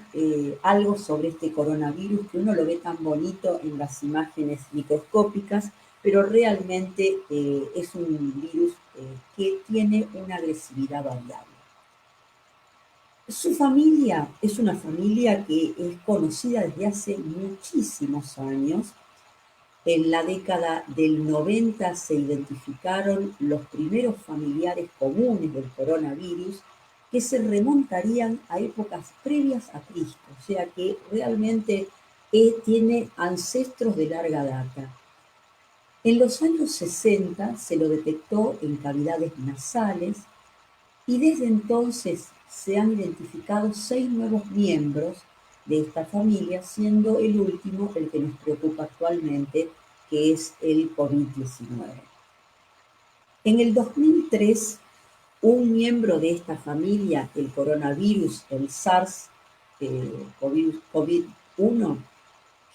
algo sobre este coronavirus, que uno lo ve tan bonito en las imágenes microscópicas, pero realmente es un virus que tiene una agresividad variable. Su familia es una familia que es conocida desde hace muchísimos años. En la década del 90 se identificaron los primeros familiares comunes del coronavirus que se remontarían a épocas previas a Cristo, o sea que realmente tiene ancestros de larga data. En los años 60 se lo detectó en cavidades nasales y desde entonces se han identificado 6 nuevos miembros de esta familia, siendo el último el que nos preocupa actualmente, que es el COVID-19. En el 2003, un miembro de esta familia, el coronavirus, el SARS-CoV-1,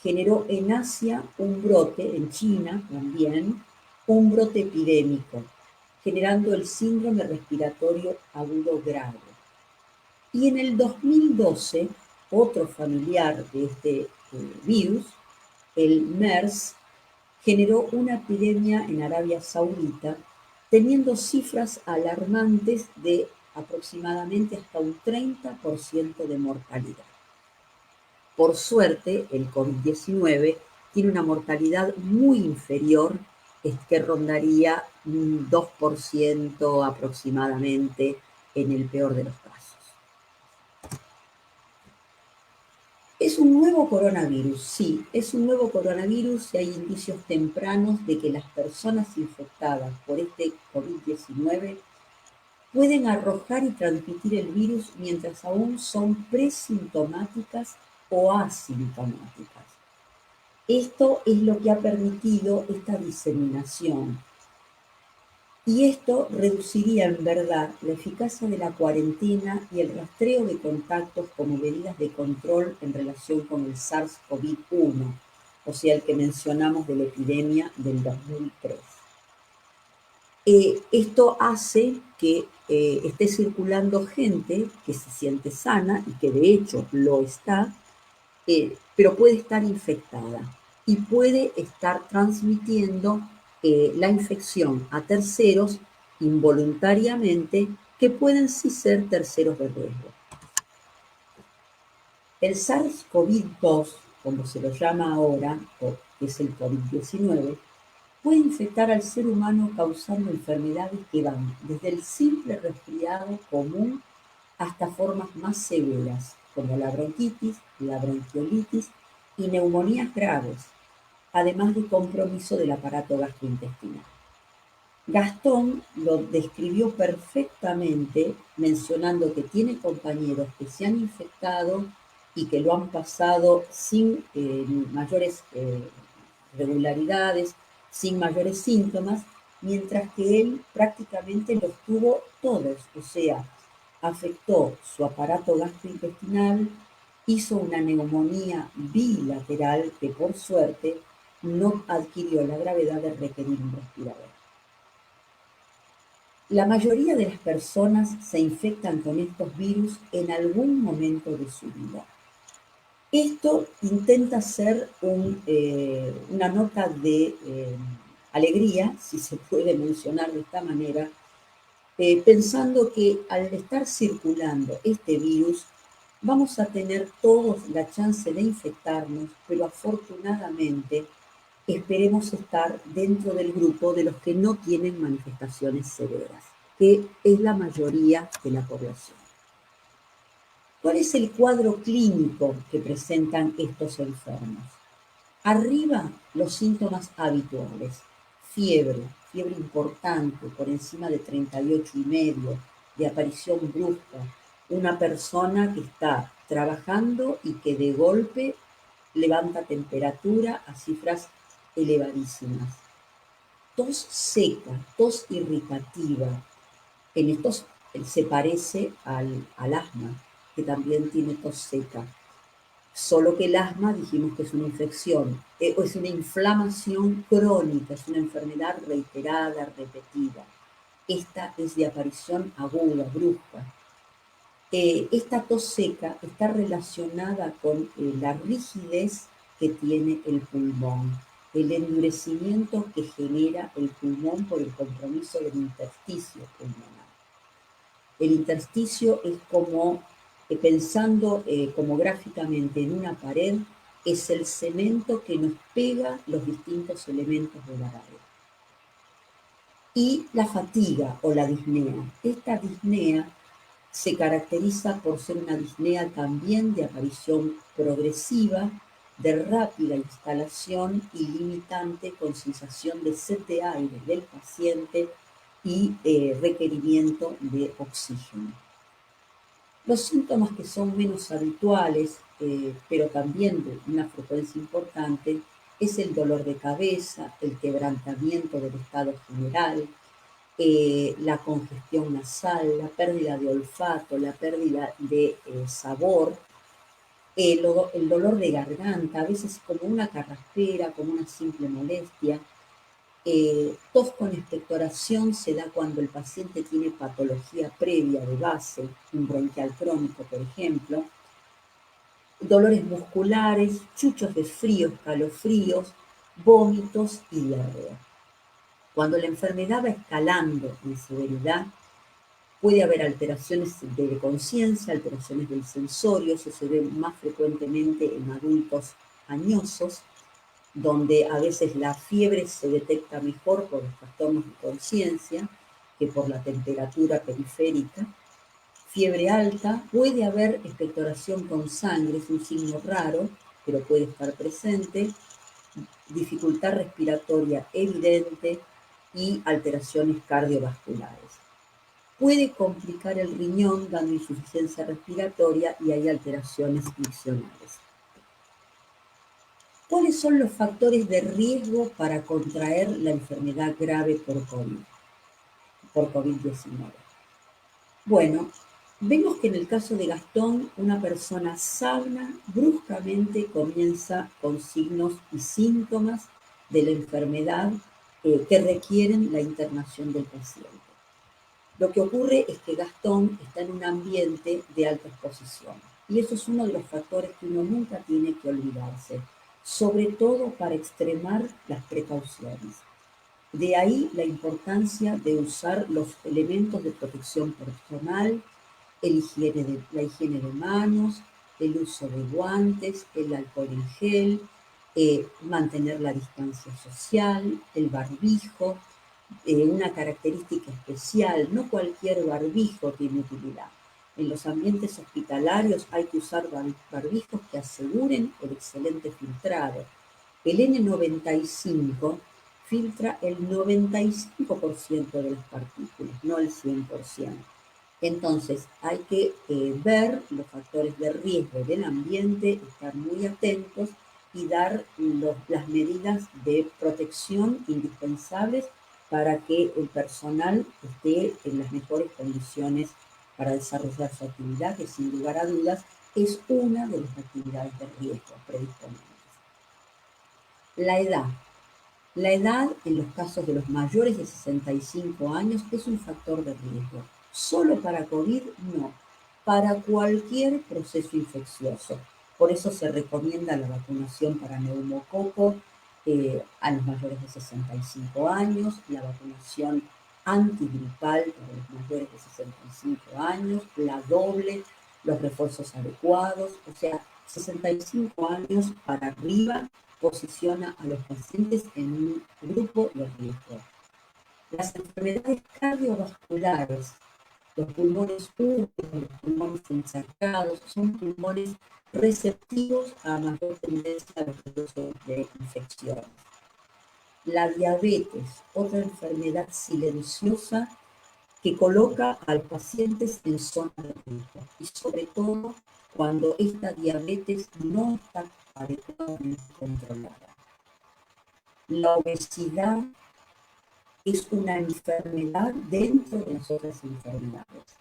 generó en Asia un brote, en China también, un brote epidémico, generando el síndrome respiratorio agudo grave. Y en el 2012, otro familiar de este virus, el MERS, generó una epidemia en Arabia Saudita, teniendo cifras alarmantes de aproximadamente hasta un 30% de mortalidad. Por suerte, el COVID-19 tiene una mortalidad muy inferior, que rondaría un 2% aproximadamente en el peor de los casos. ¿Es un nuevo coronavirus? Sí, es un nuevo coronavirus y hay indicios tempranos de que las personas infectadas por este COVID-19 pueden arrojar y transmitir el virus mientras aún son presintomáticas o asintomáticas. Esto es lo que ha permitido esta diseminación. Y esto reduciría en verdad la eficacia de la cuarentena y el rastreo de contactos como medidas de control en relación con el SARS-CoV-1, o sea, el que mencionamos de la epidemia del 2003. Esto hace que esté circulando gente que se siente sana y que de hecho lo está, pero puede estar infectada y puede estar transmitiendo la infección a terceros involuntariamente que pueden sí ser terceros de riesgo. El SARS-CoV-2, como se lo llama ahora, o que es el COVID-19, puede infectar al ser humano causando enfermedades que van desde el simple resfriado común hasta formas más severas, como la bronquitis, la bronquiolitis y neumonías graves, además de compromiso del aparato gastrointestinal. Gastón lo describió perfectamente mencionando que tiene compañeros que se han infectado y que lo han pasado sin mayores regularidades, sin mayores síntomas, mientras que él prácticamente los tuvo todos, o sea, afectó su aparato gastrointestinal, hizo una neumonía bilateral que por suerte no adquirió la gravedad de requerir un respirador. La mayoría de las personas se infectan con estos virus en algún momento de su vida. Esto intenta ser una nota de alegría, si se puede mencionar de esta manera, pensando que al estar circulando este virus, vamos a tener todos la chance de infectarnos, pero afortunadamente esperemos estar dentro del grupo de los que no tienen manifestaciones severas, que es la mayoría de la población. ¿Cuál es el cuadro clínico que presentan estos enfermos? Arriba, los síntomas habituales. Fiebre importante, por encima de 38,5, de aparición brusca. Una persona que está trabajando y que de golpe levanta temperatura a cifras elevadísimas. Tos seca, tos irritativa. En estos se parece al asma, que también tiene tos seca. Solo que el asma dijimos que es una infección, es una inflamación crónica, es una enfermedad reiterada, repetida. Esta es de aparición aguda, brusca. Esta tos seca está relacionada con la rigidez que tiene el pulmón, el endurecimiento que genera el pulmón por el compromiso del intersticio pulmonar. El intersticio es como, pensando como gráficamente en una pared, es el cemento que nos pega los distintos elementos de la pared. Y la fatiga o la disnea. Esta disnea se caracteriza por ser una disnea también de aparición progresiva, de rápida instalación y limitante con sensación de sed de aire del paciente y requerimiento de oxígeno. Los síntomas que son menos habituales, pero también de una frecuencia importante, es el dolor de cabeza, el quebrantamiento del estado general, la congestión nasal, la pérdida de olfato, la pérdida de sabor, el dolor de garganta, a veces como una carraspera, como una simple molestia. Tos con expectoración se da cuando el paciente tiene patología previa de base, un bronquial crónico, por ejemplo. Dolores musculares, chuchos de frío, escalofríos, vómitos y diarrea. Cuando la enfermedad va escalando en severidad, puede haber alteraciones de conciencia, alteraciones del sensorio, eso se ve más frecuentemente en adultos añosos, donde a veces la fiebre se detecta mejor por los trastornos de conciencia que por la temperatura periférica. Fiebre alta, puede haber expectoración con sangre, es un signo raro, pero puede estar presente. Dificultad respiratoria evidente y alteraciones cardiovasculares. Puede complicar el riñón dando insuficiencia respiratoria y hay alteraciones miccionales. ¿Cuáles son los factores de riesgo para contraer la enfermedad grave por COVID? por COVID-19. Bueno, vemos que en el caso de Gastón, una persona sana bruscamente comienza con signos y síntomas de la enfermedad que requieren la internación del paciente. Lo que ocurre es que Gastón está en un ambiente de alta exposición y eso es uno de los factores que uno nunca tiene que olvidarse, sobre todo para extremar las precauciones. De ahí la importancia de usar los elementos de protección personal, la higiene de manos, el uso de guantes, el alcohol en gel, mantener la distancia social, el barbijo, una característica especial, no cualquier barbijo tiene utilidad. En los ambientes hospitalarios hay que usar barbijos que aseguren el excelente filtrado. El N95 filtra el 95% de las partículas, no el 100%. Entonces hay que ver los factores de riesgo del ambiente, estar muy atentos y dar las medidas de protección indispensables para que el personal esté en las mejores condiciones para desarrollar su actividad, que sin lugar a dudas es una de las actividades de riesgo predisponibles. La edad. La edad en los casos de los mayores de 65 años es un factor de riesgo. Solo para COVID, no. Para cualquier proceso infeccioso. Por eso se recomienda la vacunación para neumococo a los mayores de 65 años, la vacunación antigripal para los mayores de 65 años, la doble, los refuerzos adecuados, o sea, 65 años para arriba posiciona a los pacientes en un grupo de riesgo. Las enfermedades cardiovasculares, los pulmones húmedos, los pulmones encharcados, son pulmones receptivos a mayor tendencia a los procesos de infecciones. La diabetes, otra enfermedad silenciosa que coloca a los pacientes en zona de riesgo y sobre todo cuando esta diabetes no está adecuadamente controlada. La obesidad es una enfermedad dentro de las otras enfermedades.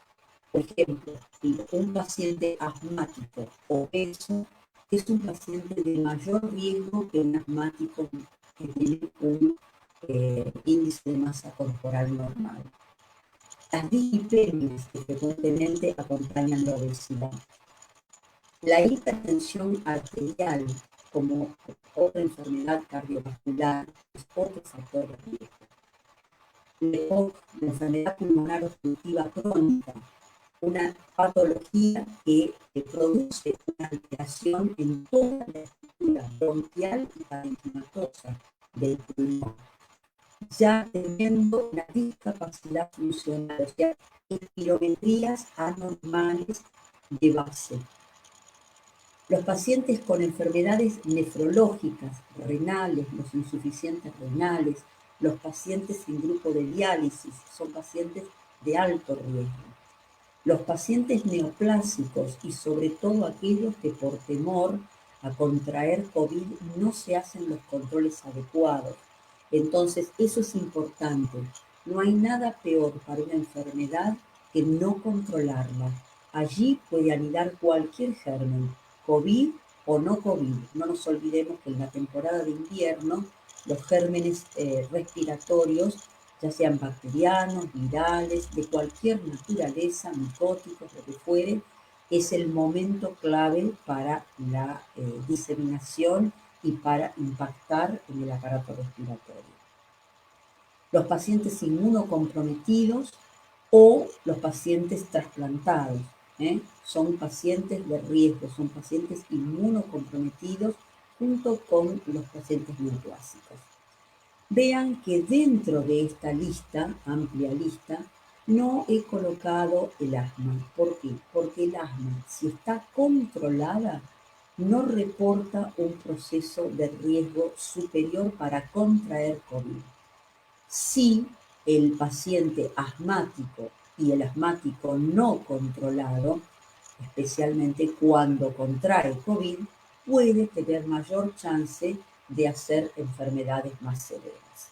Por ejemplo, un paciente asmático obeso es un paciente de mayor riesgo que un asmático que tiene un índice de masa corporal normal. Las dislipemias que frecuentemente acompañan la obesidad. La hipertensión arterial, como otra enfermedad cardiovascular, es otro factor de riesgo. La enfermedad pulmonar obstructiva crónica, una patología que produce una alteración en toda la estructura bronquial y parenquimatosa del pulmón, ya teniendo una discapacidad funcional, o sea, espirometrías anormales de base. Los pacientes con enfermedades nefrológicas, renales, los insuficientes renales, los pacientes sin grupo de diálisis, son pacientes de alto riesgo. Los pacientes neoplásicos y sobre todo aquellos que por temor a contraer COVID no se hacen los controles adecuados. Entonces, eso es importante. No hay nada peor para una enfermedad que no controlarla. Allí puede anidar cualquier germen, COVID o no COVID. No nos olvidemos que en la temporada de invierno los gérmenes respiratorios, ya sean bacterianos, virales, de cualquier naturaleza, micóticos, lo que fuere, es el momento clave para la diseminación y para impactar en el aparato respiratorio. Los pacientes inmunocomprometidos o los pacientes trasplantados, son pacientes de riesgo, son pacientes inmunocomprometidos junto con los pacientes neoplásicos. Vean que dentro de esta lista, amplia lista, no he colocado el asma. ¿Por qué? Porque el asma, si está controlada, no reporta un proceso de riesgo superior para contraer COVID. Si el paciente asmático y el asmático no controlado, especialmente cuando contrae COVID, puede tener mayor chance de hacer enfermedades más severas.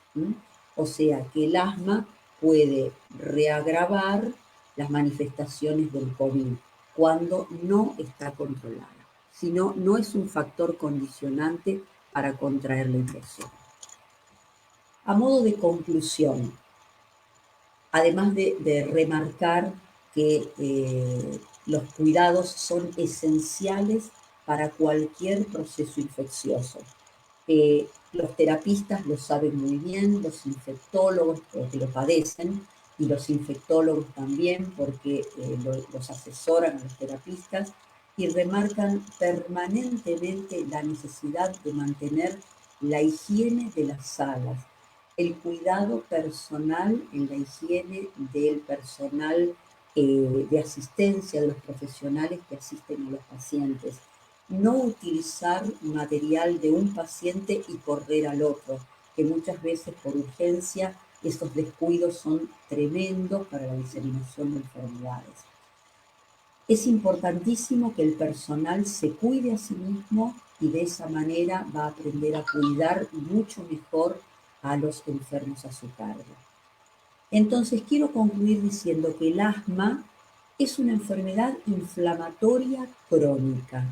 O sea que el asma puede reagravar las manifestaciones del COVID cuando no está controlada. Si no, no es un factor condicionante para contraer la infección. A modo de conclusión, además de remarcar que los cuidados son esenciales para cualquier proceso infeccioso. Los terapistas lo saben muy bien, los infectólogos porque lo padecen, y los infectólogos también porque los asesoran a los terapistas y remarcan permanentemente la necesidad de mantener la higiene de las salas, el cuidado personal en la higiene del personal de asistencia, de los profesionales que asisten a los pacientes. No utilizar material de un paciente y correr al otro, que muchas veces por urgencia esos descuidos son tremendos para la diseminación de enfermedades. Es importantísimo que el personal se cuide a sí mismo y de esa manera va a aprender a cuidar mucho mejor a los enfermos a su cargo. Entonces quiero concluir diciendo que el asma es una enfermedad inflamatoria crónica.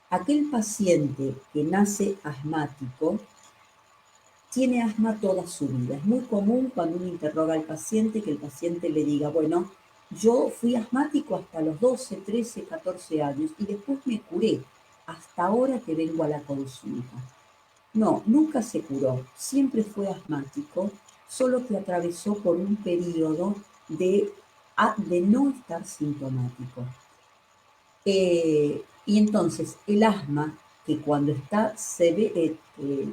Aquel paciente que nace asmático tiene asma toda su vida. Es muy común cuando uno interroga al paciente que el paciente le diga, bueno, yo fui asmático hasta los 12, 13, 14 años y después me curé. Hasta ahora que vengo a la consulta. No, nunca se curó, siempre fue asmático, solo que atravesó por un periodo de no estar sintomático. Y entonces el asma, que cuando está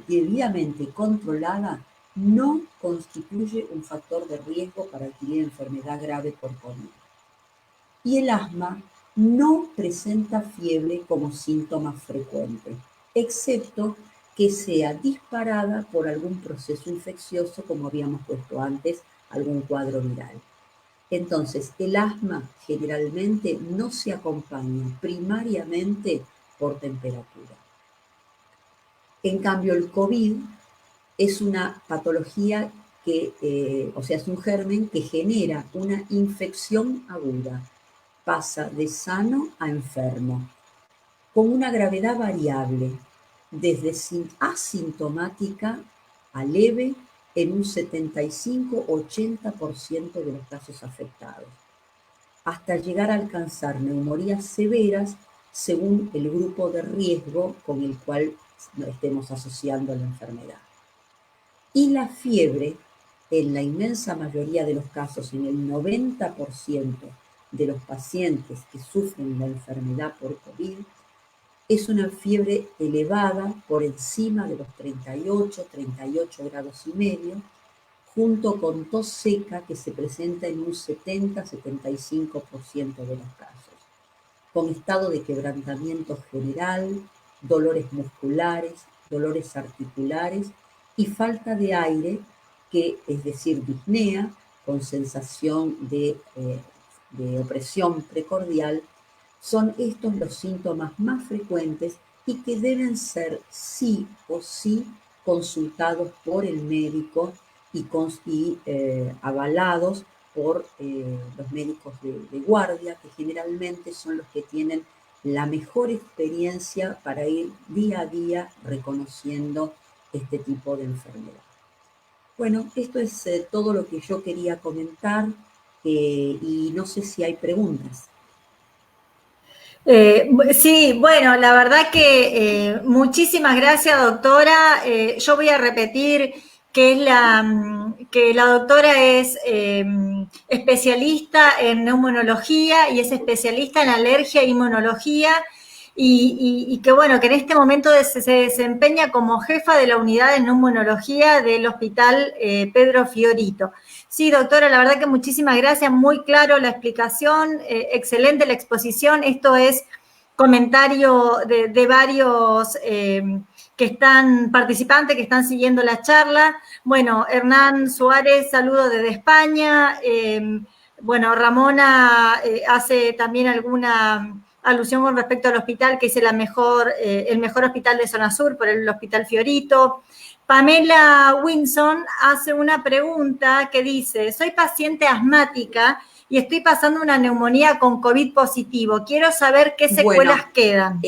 debidamente controlada, no constituye un factor de riesgo para adquirir enfermedad grave por COVID. Y el asma no presenta fiebre como síntoma frecuente, excepto que sea disparada por algún proceso infeccioso, como habíamos puesto antes, algún cuadro viral. Entonces, el asma generalmente no se acompaña primariamente por temperatura. En cambio, el COVID es una patología es un germen que genera una infección aguda. Pasa de sano a enfermo, con una gravedad variable, desde asintomática a leve en un 75-80% de los casos afectados, hasta llegar a alcanzar neumonías severas según el grupo de riesgo con el cual estemos asociando la enfermedad. Y la fiebre, en la inmensa mayoría de los casos, en el 90% de los pacientes que sufren la enfermedad por COVID, es una fiebre elevada por encima de los 38 grados y medio, junto con tos seca que se presenta en un 70-75% de los casos, con estado de quebrantamiento general, dolores musculares, dolores articulares y falta de aire, es decir, disnea, con sensación de opresión precordial. Son estos los síntomas más frecuentes y que deben ser sí o sí consultados por el médico y avalados por los médicos de guardia, que generalmente son los que tienen la mejor experiencia para ir día a día reconociendo este tipo de enfermedad. Bueno, esto es todo lo que yo quería comentar y no sé si hay preguntas. Sí, bueno, la verdad que muchísimas gracias, doctora. Yo voy a repetir que la doctora es especialista en neumonología y es especialista en alergia e inmunología y que bueno, que en este momento se desempeña como jefa de la unidad de neumonología del Hospital Pedro Fiorito. Sí, doctora, la verdad que muchísimas gracias, muy claro la explicación, excelente la exposición. Esto es comentario de varios que están participantes, que están siguiendo la charla. Bueno, Hernán Suárez, saludo desde España. Bueno, Ramona hace también alguna alusión con respecto al hospital, que es el mejor hospital de zona sur, por el Hospital Fiorito. Pamela Winson hace una pregunta que dice, soy paciente asmática y estoy pasando una neumonía con COVID positivo. Quiero saber qué secuelas quedan.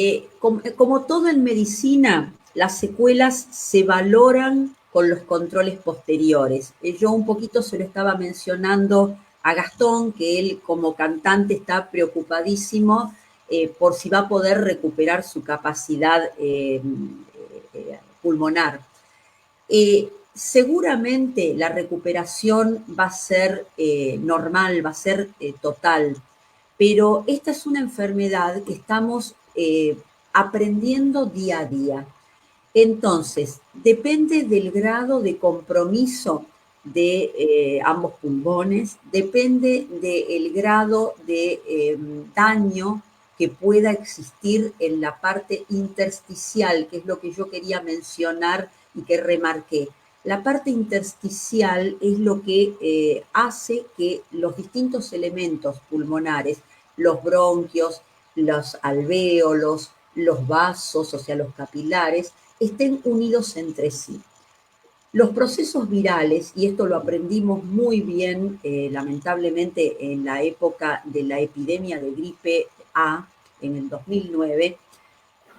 Como todo en medicina, las secuelas se valoran con los controles posteriores. Yo un poquito se lo estaba mencionando a Gastón, que él como cantante está preocupadísimo por si va a poder recuperar su capacidad pulmonar. Seguramente la recuperación va a ser normal, va a ser total, pero esta es una enfermedad que estamos aprendiendo día a día. Entonces, depende del grado de compromiso de ambos pulmones, depende del grado de daño que pueda existir en la parte intersticial, que es lo que yo quería mencionar y que remarqué. La parte intersticial es lo que hace que los distintos elementos pulmonares, los bronquios, los alvéolos, los vasos, o sea, los capilares, estén unidos entre sí. Los procesos virales, y esto lo aprendimos muy bien, lamentablemente, en la época de la epidemia de gripe A, en el 2009,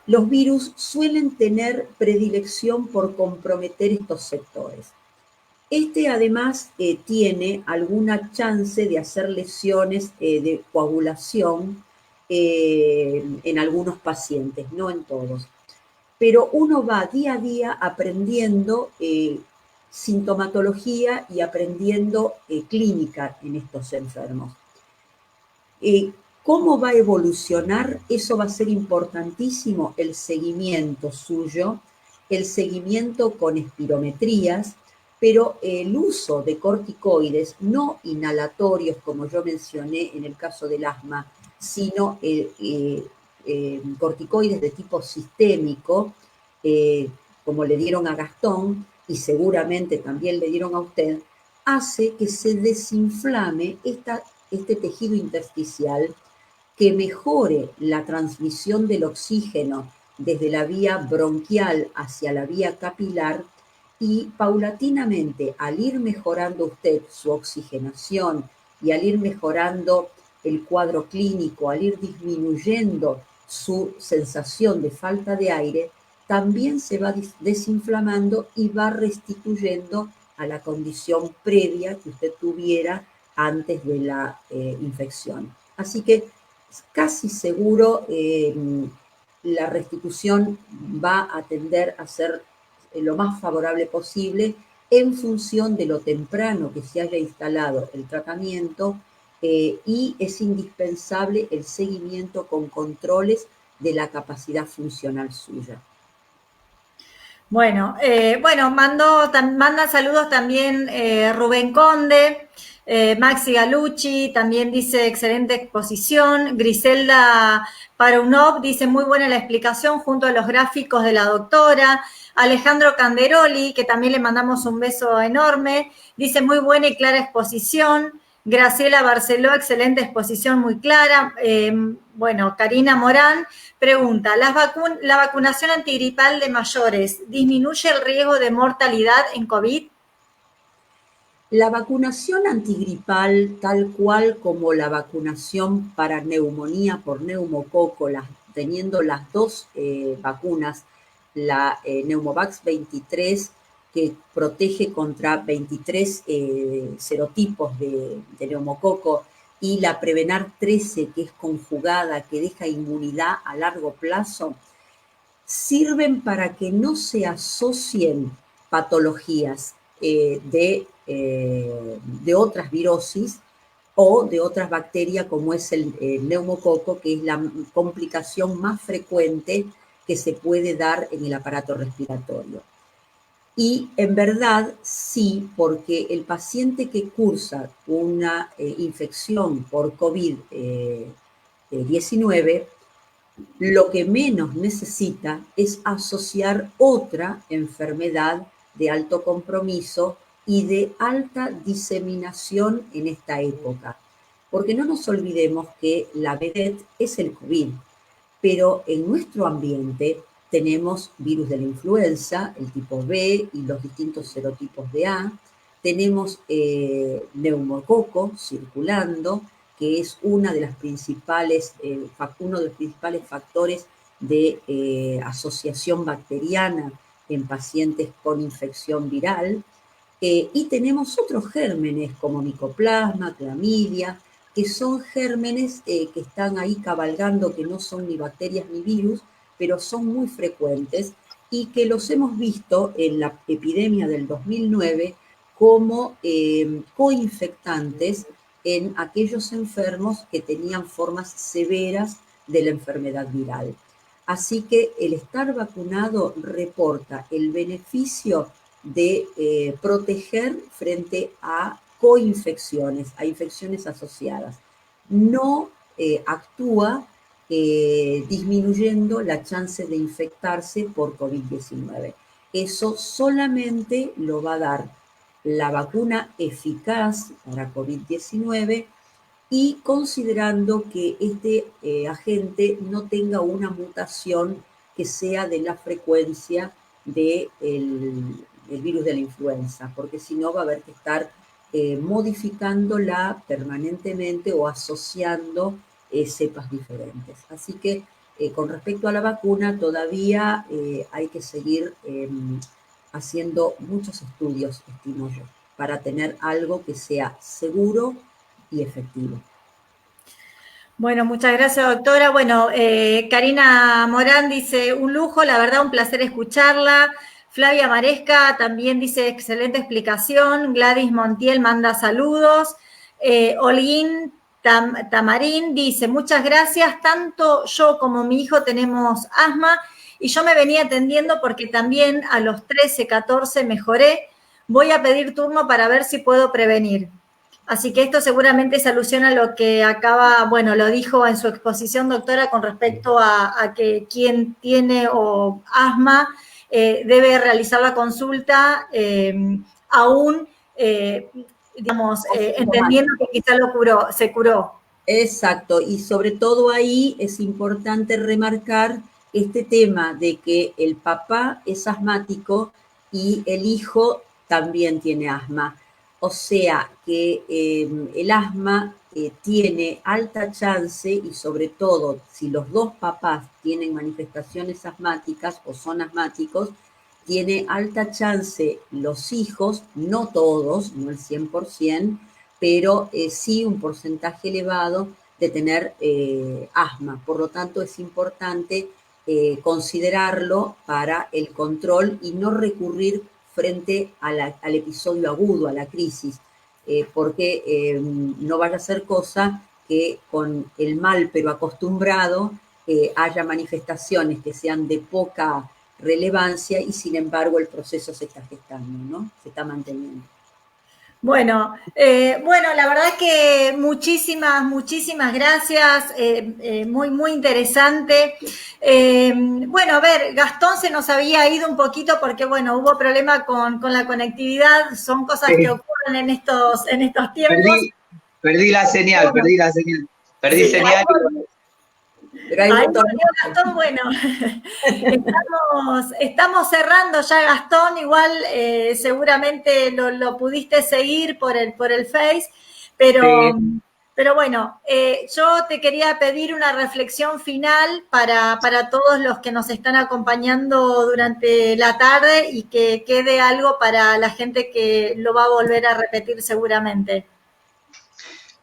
los virus suelen tener predilección por comprometer estos sectores. Este además tiene alguna chance de hacer lesiones de coagulación en algunos pacientes, no en todos. Pero uno va día a día aprendiendo sintomatología y aprendiendo clínica en estos enfermos. ¿Cómo va a evolucionar? Eso va a ser importantísimo, el seguimiento suyo, el seguimiento con espirometrías, pero el uso de corticoides no inhalatorios, como yo mencioné en el caso del asma, sino corticoides de tipo sistémico, como le dieron a Gastón y seguramente también le dieron a usted, hace que se desinflame este tejido intersticial, que mejore la transmisión del oxígeno desde la vía bronquial hacia la vía capilar y paulatinamente, al ir mejorando usted su oxigenación y al ir mejorando el cuadro clínico, al ir disminuyendo su sensación de falta de aire, también se va desinflamando y va restituyendo a la condición previa que usted tuviera antes de la infección. Así que casi seguro la restitución va a tender a ser lo más favorable posible en función de lo temprano que se haya instalado el tratamiento y es indispensable el seguimiento con controles de la capacidad funcional suya. Bueno, manda saludos también Rubén Conde, Maxi Galucci, también dice excelente exposición, Griselda Parunov dice muy buena la explicación junto a los gráficos de la doctora, Alejandro Canderoli, que también le mandamos un beso enorme, dice muy buena y clara exposición, Graciela Barceló, excelente exposición, muy clara. Karina Morán pregunta, ¿la vacunación antigripal de mayores disminuye el riesgo de mortalidad en COVID? La vacunación antigripal, tal cual como la vacunación para neumonía por neumococo, teniendo las dos vacunas, la Pneumovax 23, que protege contra 23 serotipos de neumococo, y la Prevenar 13, que es conjugada, que deja inmunidad a largo plazo, sirven para que no se asocien patologías de otras virosis o de otras bacterias como es el neumococo, que es la complicación más frecuente que se puede dar en el aparato respiratorio. Y en verdad sí, porque el paciente que cursa una infección por COVID-19, lo que menos necesita es asociar otra enfermedad de alto compromiso y de alta diseminación en esta época. Porque no nos olvidemos que la vedette es el COVID, pero en nuestro ambiente tenemos virus de la influenza, el tipo B y los distintos serotipos de A. Tenemos neumococo circulando, que es uno de los principales factores de asociación bacteriana en pacientes con infección viral. Y tenemos otros gérmenes como micoplasma, clamidia, que son gérmenes que están ahí cabalgando, que no son ni bacterias ni virus, pero son muy frecuentes y que los hemos visto en la epidemia del 2009 como coinfectantes en aquellos enfermos que tenían formas severas de la enfermedad viral. Así que el estar vacunado reporta el beneficio de proteger frente a coinfecciones, a infecciones asociadas. No actúa disminuyendo la chance de infectarse por COVID-19. Eso solamente lo va a dar la vacuna eficaz para COVID-19 y considerando que este agente no tenga una mutación que sea de la frecuencia del virus de la influenza, porque si no va a haber que estar modificándola permanentemente o asociando cepas diferentes. Así que con respecto a la vacuna todavía hay que seguir haciendo muchos estudios, estimo yo, para tener algo que sea seguro y efectivo. Bueno, muchas gracias, doctora. Bueno, Karina Morán dice, un lujo, la verdad, un placer escucharla. Flavia Maresca también dice, excelente explicación. Gladys Montiel manda saludos. Holguín Tamarín dice, muchas gracias, tanto yo como mi hijo tenemos asma y yo me venía atendiendo porque también a los 13, 14 mejoré. Voy a pedir turno para ver si puedo prevenir. Así que esto seguramente se alusiona a lo que acaba, bueno, lo dijo en su exposición, doctora, con respecto a que quien tiene asma debe realizar la consulta aún, digamos, entendiendo que quizá se curó. Exacto, y sobre todo ahí es importante remarcar este tema de que el papá es asmático y el hijo también tiene asma. O sea que el asma tiene alta chance y sobre todo si los dos papás tienen manifestaciones asmáticas o son asmáticos, tiene alta chance los hijos, no todos, no el 100%, pero sí un porcentaje elevado de tener asma. Por lo tanto, es importante considerarlo para el control y no recurrir frente al episodio agudo, a la crisis, porque no vaya a ser cosa que con el mal pero acostumbrado haya manifestaciones que sean de poca relevancia y sin embargo el proceso se está gestando, ¿no? Se está manteniendo. Bueno, la verdad que muchísimas gracias, muy interesante. Bueno, a ver, Gastón se nos había ido un poquito porque, bueno, hubo problema con la conectividad, son cosas que ocurren en estos tiempos. Perdí la señal, perdí señal. Ahí volvió Gastón, bueno, estamos cerrando ya, Gastón, igual seguramente lo pudiste seguir por el Face, pero bueno, yo te quería pedir una reflexión final para todos los que nos están acompañando durante la tarde y que quede algo para la gente que lo va a volver a repetir seguramente.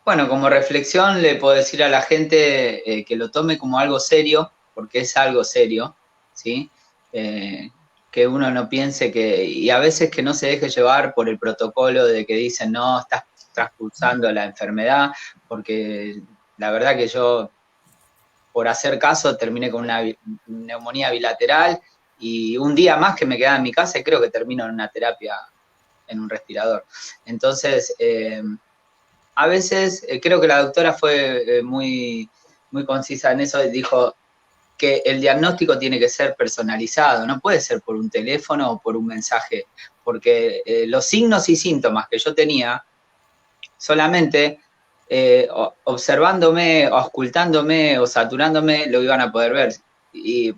Bueno, como reflexión le puedo decir a la gente que lo tome como algo serio, porque es algo serio, ¿sí? Que uno no piense y a veces que no se deje llevar por el protocolo de que dicen, no, estás traspulsando la enfermedad, porque la verdad que yo, por hacer caso, terminé con una neumonía bilateral y un día más que me quedaba en mi casa y creo que termino en una terapia en un respirador. Entonces, a veces creo que la doctora fue muy concisa en eso, dijo que el diagnóstico tiene que ser personalizado, no puede ser por un teléfono o por un mensaje, porque los signos y síntomas que yo tenía, solamente observándome, auscultándome o saturándome, lo iban a poder ver. Y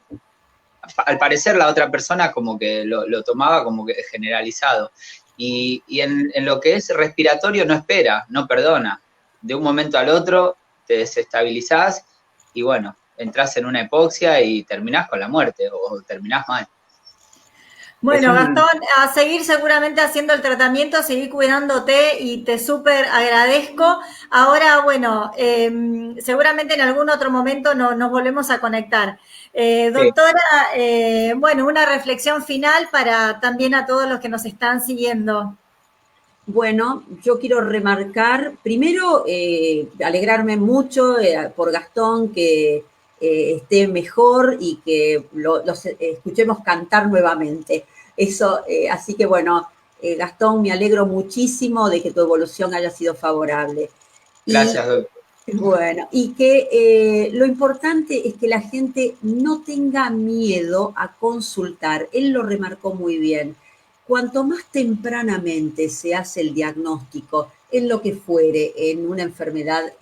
al parecer la otra persona como que lo tomaba como que generalizado. Y en lo que es respiratorio no espera, no perdona. De un momento al otro te desestabilizás y bueno, entras en una hipoxia y terminás con la muerte o terminás mal. Bueno, Gastón, a seguir seguramente haciendo el tratamiento, a seguir cuidándote y te súper agradezco. Ahora, bueno, seguramente en algún otro momento nos volvemos a conectar. Doctora, bueno, una reflexión final para también a todos los que nos están siguiendo. Bueno, yo quiero remarcar, primero, alegrarme mucho por Gastón, que esté mejor y que los escuchemos cantar nuevamente. Eso, así que bueno, Gastón, me alegro muchísimo de que tu evolución haya sido favorable. Gracias, doctor. Bueno, y que lo importante es que la gente no tenga miedo a consultar. Él lo remarcó muy bien. Cuanto más tempranamente se hace el diagnóstico, en lo que fuere, en una enfermedad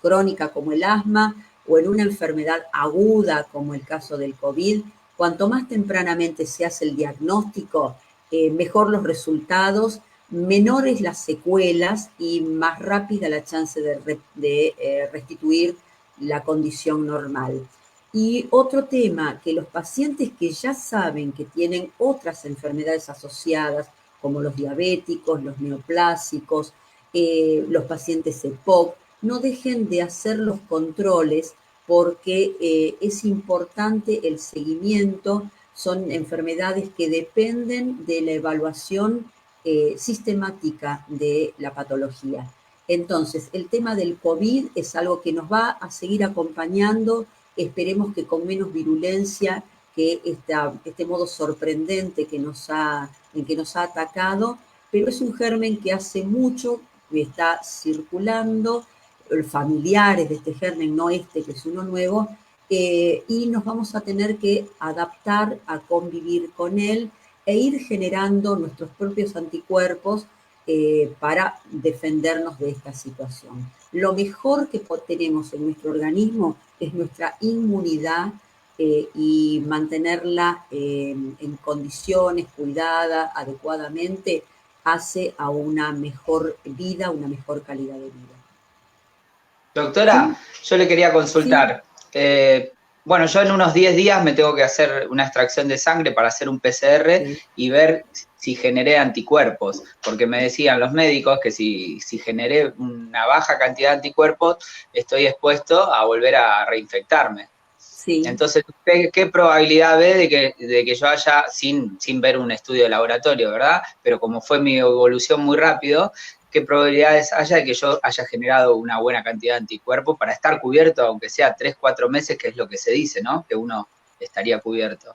crónica como el asma o en una enfermedad aguda como el caso del COVID, cuanto más tempranamente se hace el diagnóstico, mejor los resultados, menores las secuelas y más rápida la chance de restituir la condición normal. Y otro tema, que los pacientes que ya saben que tienen otras enfermedades asociadas, como los diabéticos, los neoplásicos, los pacientes EPOC, no dejen de hacer los controles porque es importante el seguimiento. Son enfermedades que dependen de la evaluación sistemática de la patología. Entonces, el tema del COVID es algo que nos va a seguir acompañando, esperemos que con menos virulencia que este modo sorprendente en que nos ha atacado, pero es un germen que hace mucho que está circulando, familiares de este germen, no este que es uno nuevo, y nos vamos a tener que adaptar a convivir con él e ir generando nuestros propios anticuerpos para defendernos de esta situación. Lo mejor que tenemos en nuestro organismo es nuestra inmunidad y mantenerla en condiciones, cuidada adecuadamente, hace a una mejor vida, una mejor calidad de vida. Doctora, yo le quería consultar. Sí. Bueno, yo en unos 10 días me tengo que hacer una extracción de sangre para hacer un PCR y ver si generé anticuerpos, porque me decían los médicos que si generé una baja cantidad de anticuerpos, estoy expuesto a volver a reinfectarme. Sí. Entonces, ¿qué probabilidad ve de que yo haya, sin ver un estudio de laboratorio, ¿verdad? Pero como fue mi evolución muy rápido, ¿qué probabilidades haya de que yo haya generado una buena cantidad de anticuerpos para estar cubierto, aunque sea 3, 4 meses, que es lo que se dice, ¿no? Que uno estaría cubierto.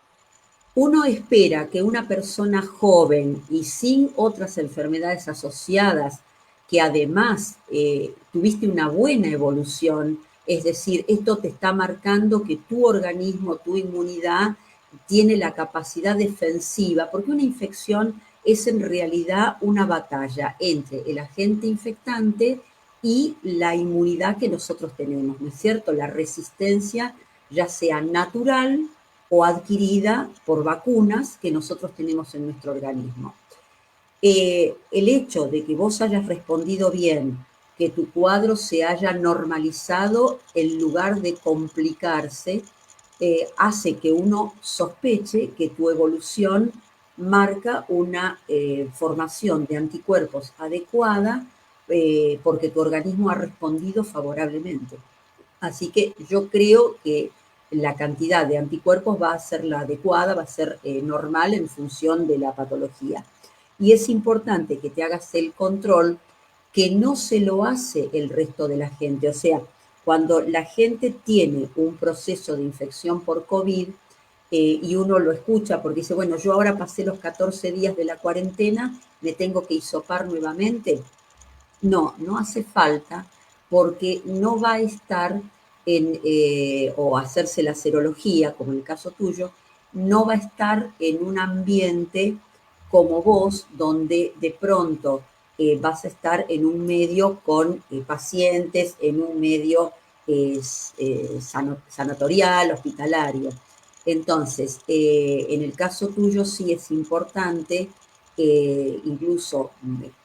Uno espera que una persona joven y sin otras enfermedades asociadas, que además tuviste una buena evolución, es decir, esto te está marcando que tu organismo, tu inmunidad, tiene la capacidad defensiva, porque una infección es en realidad una batalla entre el agente infectante y la inmunidad que nosotros tenemos, ¿no es cierto? La resistencia, ya sea natural o adquirida por vacunas que nosotros tenemos en nuestro organismo. El hecho de que vos hayas respondido bien, que tu cuadro se haya normalizado en lugar de complicarse, hace que uno sospeche que tu evolución marca una formación de anticuerpos adecuada porque tu organismo ha respondido favorablemente. Así que yo creo que la cantidad de anticuerpos va a ser la adecuada, va a ser normal en función de la patología. Y es importante que te hagas el control que no se lo hace el resto de la gente. O sea, cuando la gente tiene un proceso de infección por COVID y uno lo escucha porque dice, bueno, yo ahora pasé los 14 días de la cuarentena, me tengo que hisopar nuevamente. No, no hace falta porque no va a estar o hacerse la serología, como en el caso tuyo, no va a estar en un ambiente como vos, donde de pronto vas a estar en un medio con pacientes, en un medio sanatorial, hospitalario. Entonces, en el caso tuyo sí es importante incluso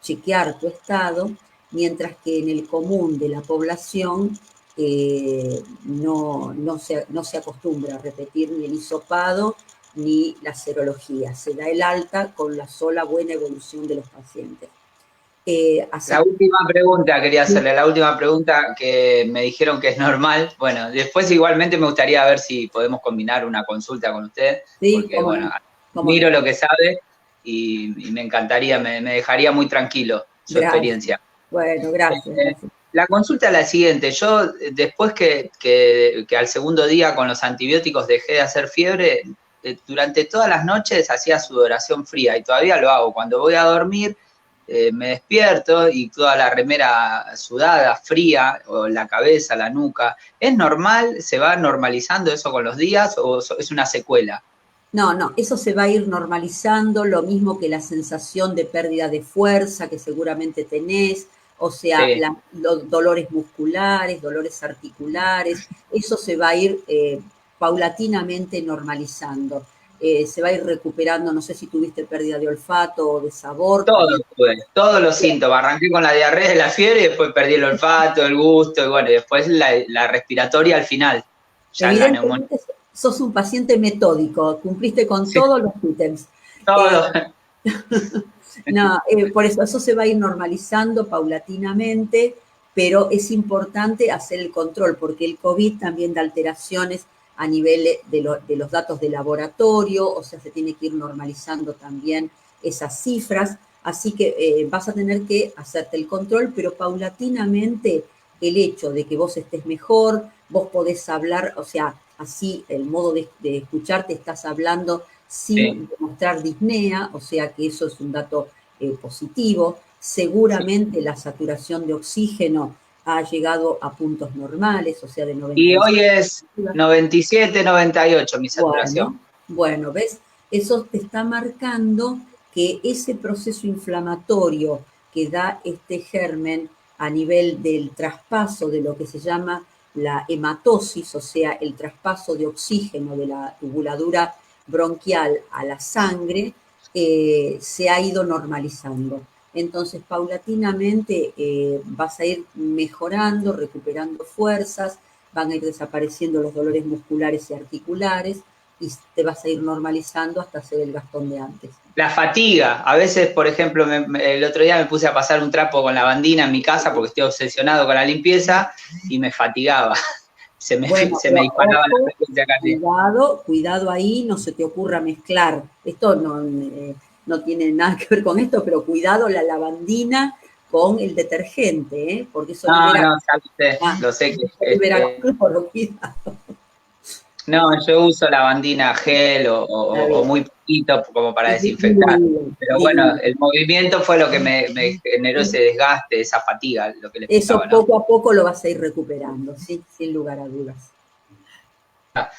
chequear tu estado, mientras que en el común de la población no se acostumbra a repetir ni el hisopado ni la serología. Se da el alta con la sola buena evolución de los pacientes. La última pregunta, quería hacerle, la última pregunta que me dijeron que es normal. Bueno, después igualmente me gustaría ver si podemos combinar una consulta con usted, Sí, porque bueno, miro lo que sabe y me encantaría, me dejaría muy tranquilo su experiencia. Bueno, gracias. La consulta es la siguiente, yo después que al segundo día con los antibióticos dejé de hacer fiebre, durante todas las noches hacía sudoración fría y todavía lo hago. Cuando voy a dormir me despierto y toda la remera sudada, fría, o la cabeza, la nuca. ¿Es normal? ¿Se va normalizando eso con los días o es una secuela? No, eso se va a ir normalizando, lo mismo que la sensación de pérdida de fuerza que seguramente tenés, o sea, Sí. los dolores musculares, dolores articulares, eso se va a ir paulatinamente normalizando. Se va a ir recuperando, no sé si tuviste pérdida de olfato o de sabor. Todos los síntomas. Arranqué con la diarrea y la fiebre y después perdí el olfato, el gusto, y bueno, y después la respiratoria al final. Ya en la neumonía. Sos un paciente metódico, cumpliste con todos los ítems. Todo. No, por eso se va a ir normalizando paulatinamente, pero es importante hacer el control, porque el COVID también da alteraciones a nivel de los datos de laboratorio, o sea, se tiene que ir normalizando también esas cifras, así que vas a tener que hacerte el control, pero paulatinamente el hecho de que vos estés mejor, vos podés hablar, o sea, así el modo de escucharte, estás hablando sin demostrar disnea, o sea que eso es un dato positivo. Seguramente la saturación de oxígeno ha llegado a puntos normales, o sea, de 97. Y hoy es 97, 98 mi saturación. Bueno, ¿ves? Eso te está marcando que ese proceso inflamatorio que da este germen a nivel del traspaso de lo que se llama la hematosis, o sea, el traspaso de oxígeno de la tubuladura bronquial a la sangre, se ha ido normalizando. Entonces, paulatinamente vas a ir mejorando, recuperando fuerzas, van a ir desapareciendo los dolores musculares y articulares y te vas a ir normalizando hasta hacer el Gastón de antes. La fatiga. A veces, por ejemplo, el otro día me puse a pasar un trapo con lavandina en mi casa porque estoy obsesionado con la limpieza y me fatigaba. Se me disparaba la frecuencia cardíaca. Cuidado ahí, no se te ocurra mezclar. Esto no tiene nada que ver con esto, pero cuidado la lavandina con el detergente, porque eso libera... lo sé que libera cloro, cuidado. No, yo uso lavandina gel o muy poquito como para desinfectar. Pero bueno, el movimiento fue lo que me generó ese desgaste, esa fatiga. Lo que les eso poco a poco lo vas a ir recuperando, ¿sí? Sin lugar a dudas.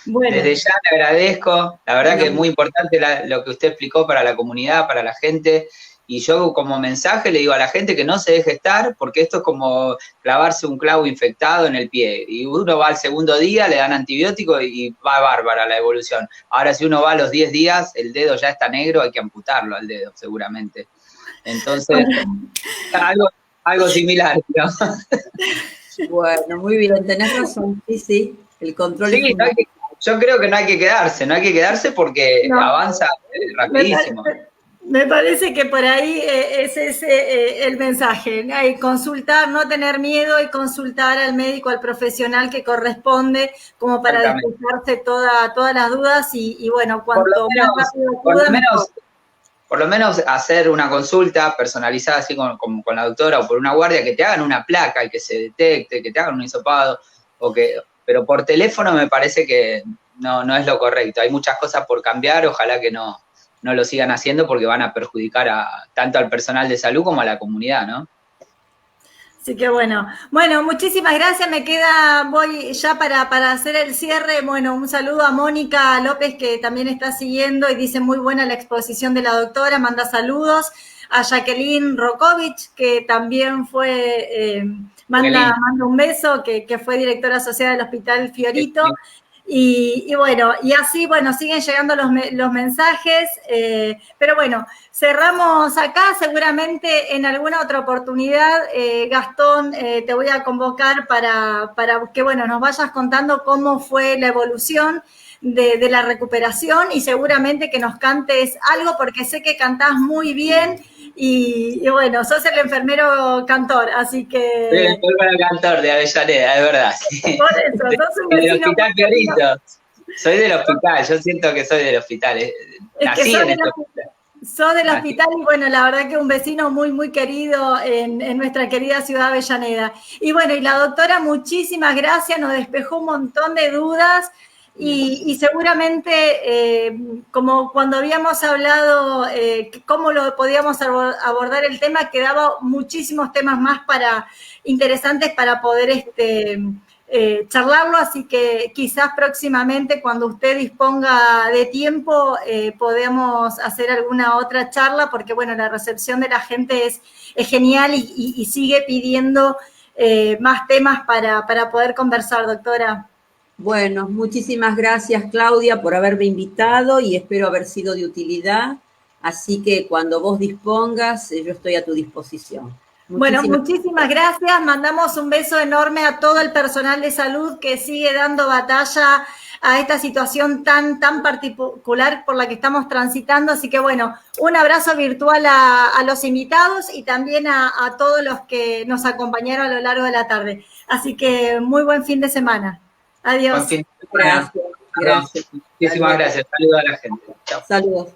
Bueno. Desde ya le agradezco. La verdad que es muy importante lo que usted explicó para la comunidad, para la gente. Y yo como mensaje le digo a la gente que no se deje estar, porque esto es como clavarse un clavo infectado en el pie. Y uno va al segundo día, le dan antibiótico y va bárbara la evolución. Ahora, si uno va a los 10 días, el dedo ya está negro, hay que amputarlo al dedo, seguramente. Entonces, algo similar, ¿no? Bueno, muy bien, tenés razón, sí, el control es fundamental. Yo creo que no hay que quedarse porque avanza rapidísimo. Me parece que por ahí es ese el mensaje, consultar, no tener miedo y consultar al médico, al profesional que corresponde, como para despejarse todas las dudas y bueno, cuanto más rápido acuda, mejor. Por lo menos hacer una consulta personalizada así con la doctora o por una guardia, que te hagan una placa y que se detecte, que te hagan un hisopado, pero por teléfono me parece que no es lo correcto. Hay muchas cosas por cambiar, ojalá que no lo sigan haciendo porque van a perjudicar tanto al personal de salud como a la comunidad, ¿no? Así que bueno, muchísimas gracias, voy ya para hacer el cierre. Bueno, un saludo a Mónica López que también está siguiendo y dice muy buena la exposición de la doctora, manda saludos. A Jacqueline Rokovich que también fue, manda un beso, que fue directora asociada del Hospital Fiorito. Y bueno, y así, bueno, siguen llegando los mensajes, pero bueno, cerramos acá, seguramente en alguna otra oportunidad, Gastón, te voy a convocar para que, bueno, nos vayas contando cómo fue la evolución de la recuperación y seguramente que nos cantes algo, porque sé que cantás muy bien y bueno, sos el enfermero cantor, así que... Soy el enfermero cantor de Avellaneda, es verdad. Sí. Por eso, sos un Del vecino hospital Fiorito. Soy del hospital, yo siento que soy del hospital. Nací en este hospital. Sos del hospital y bueno, la verdad que un vecino muy, muy querido en nuestra querida ciudad de Avellaneda. Y bueno, y la doctora, muchísimas gracias, nos despejó un montón de dudas y seguramente, como cuando habíamos hablado, cómo lo podíamos abordar el tema, quedaba muchísimos temas más interesantes para poder charlarlo, así que quizás próximamente cuando usted disponga de tiempo podemos hacer alguna otra charla, porque bueno, la recepción de la gente es genial y sigue pidiendo más temas para poder conversar, doctora. Bueno, muchísimas gracias, Claudia, por haberme invitado y espero haber sido de utilidad. Así que cuando vos dispongas, yo estoy a tu disposición. Muchísimas gracias. Mandamos un beso enorme a todo el personal de salud que sigue dando batalla a esta situación tan particular por la que estamos transitando. Así que bueno, un abrazo virtual a los invitados y también a todos los que nos acompañaron a lo largo de la tarde. Así que muy buen fin de semana. Adiós. Buen fin de semana. Gracias. Muchísimas gracias. Saludos a la gente. Chao. Saludos.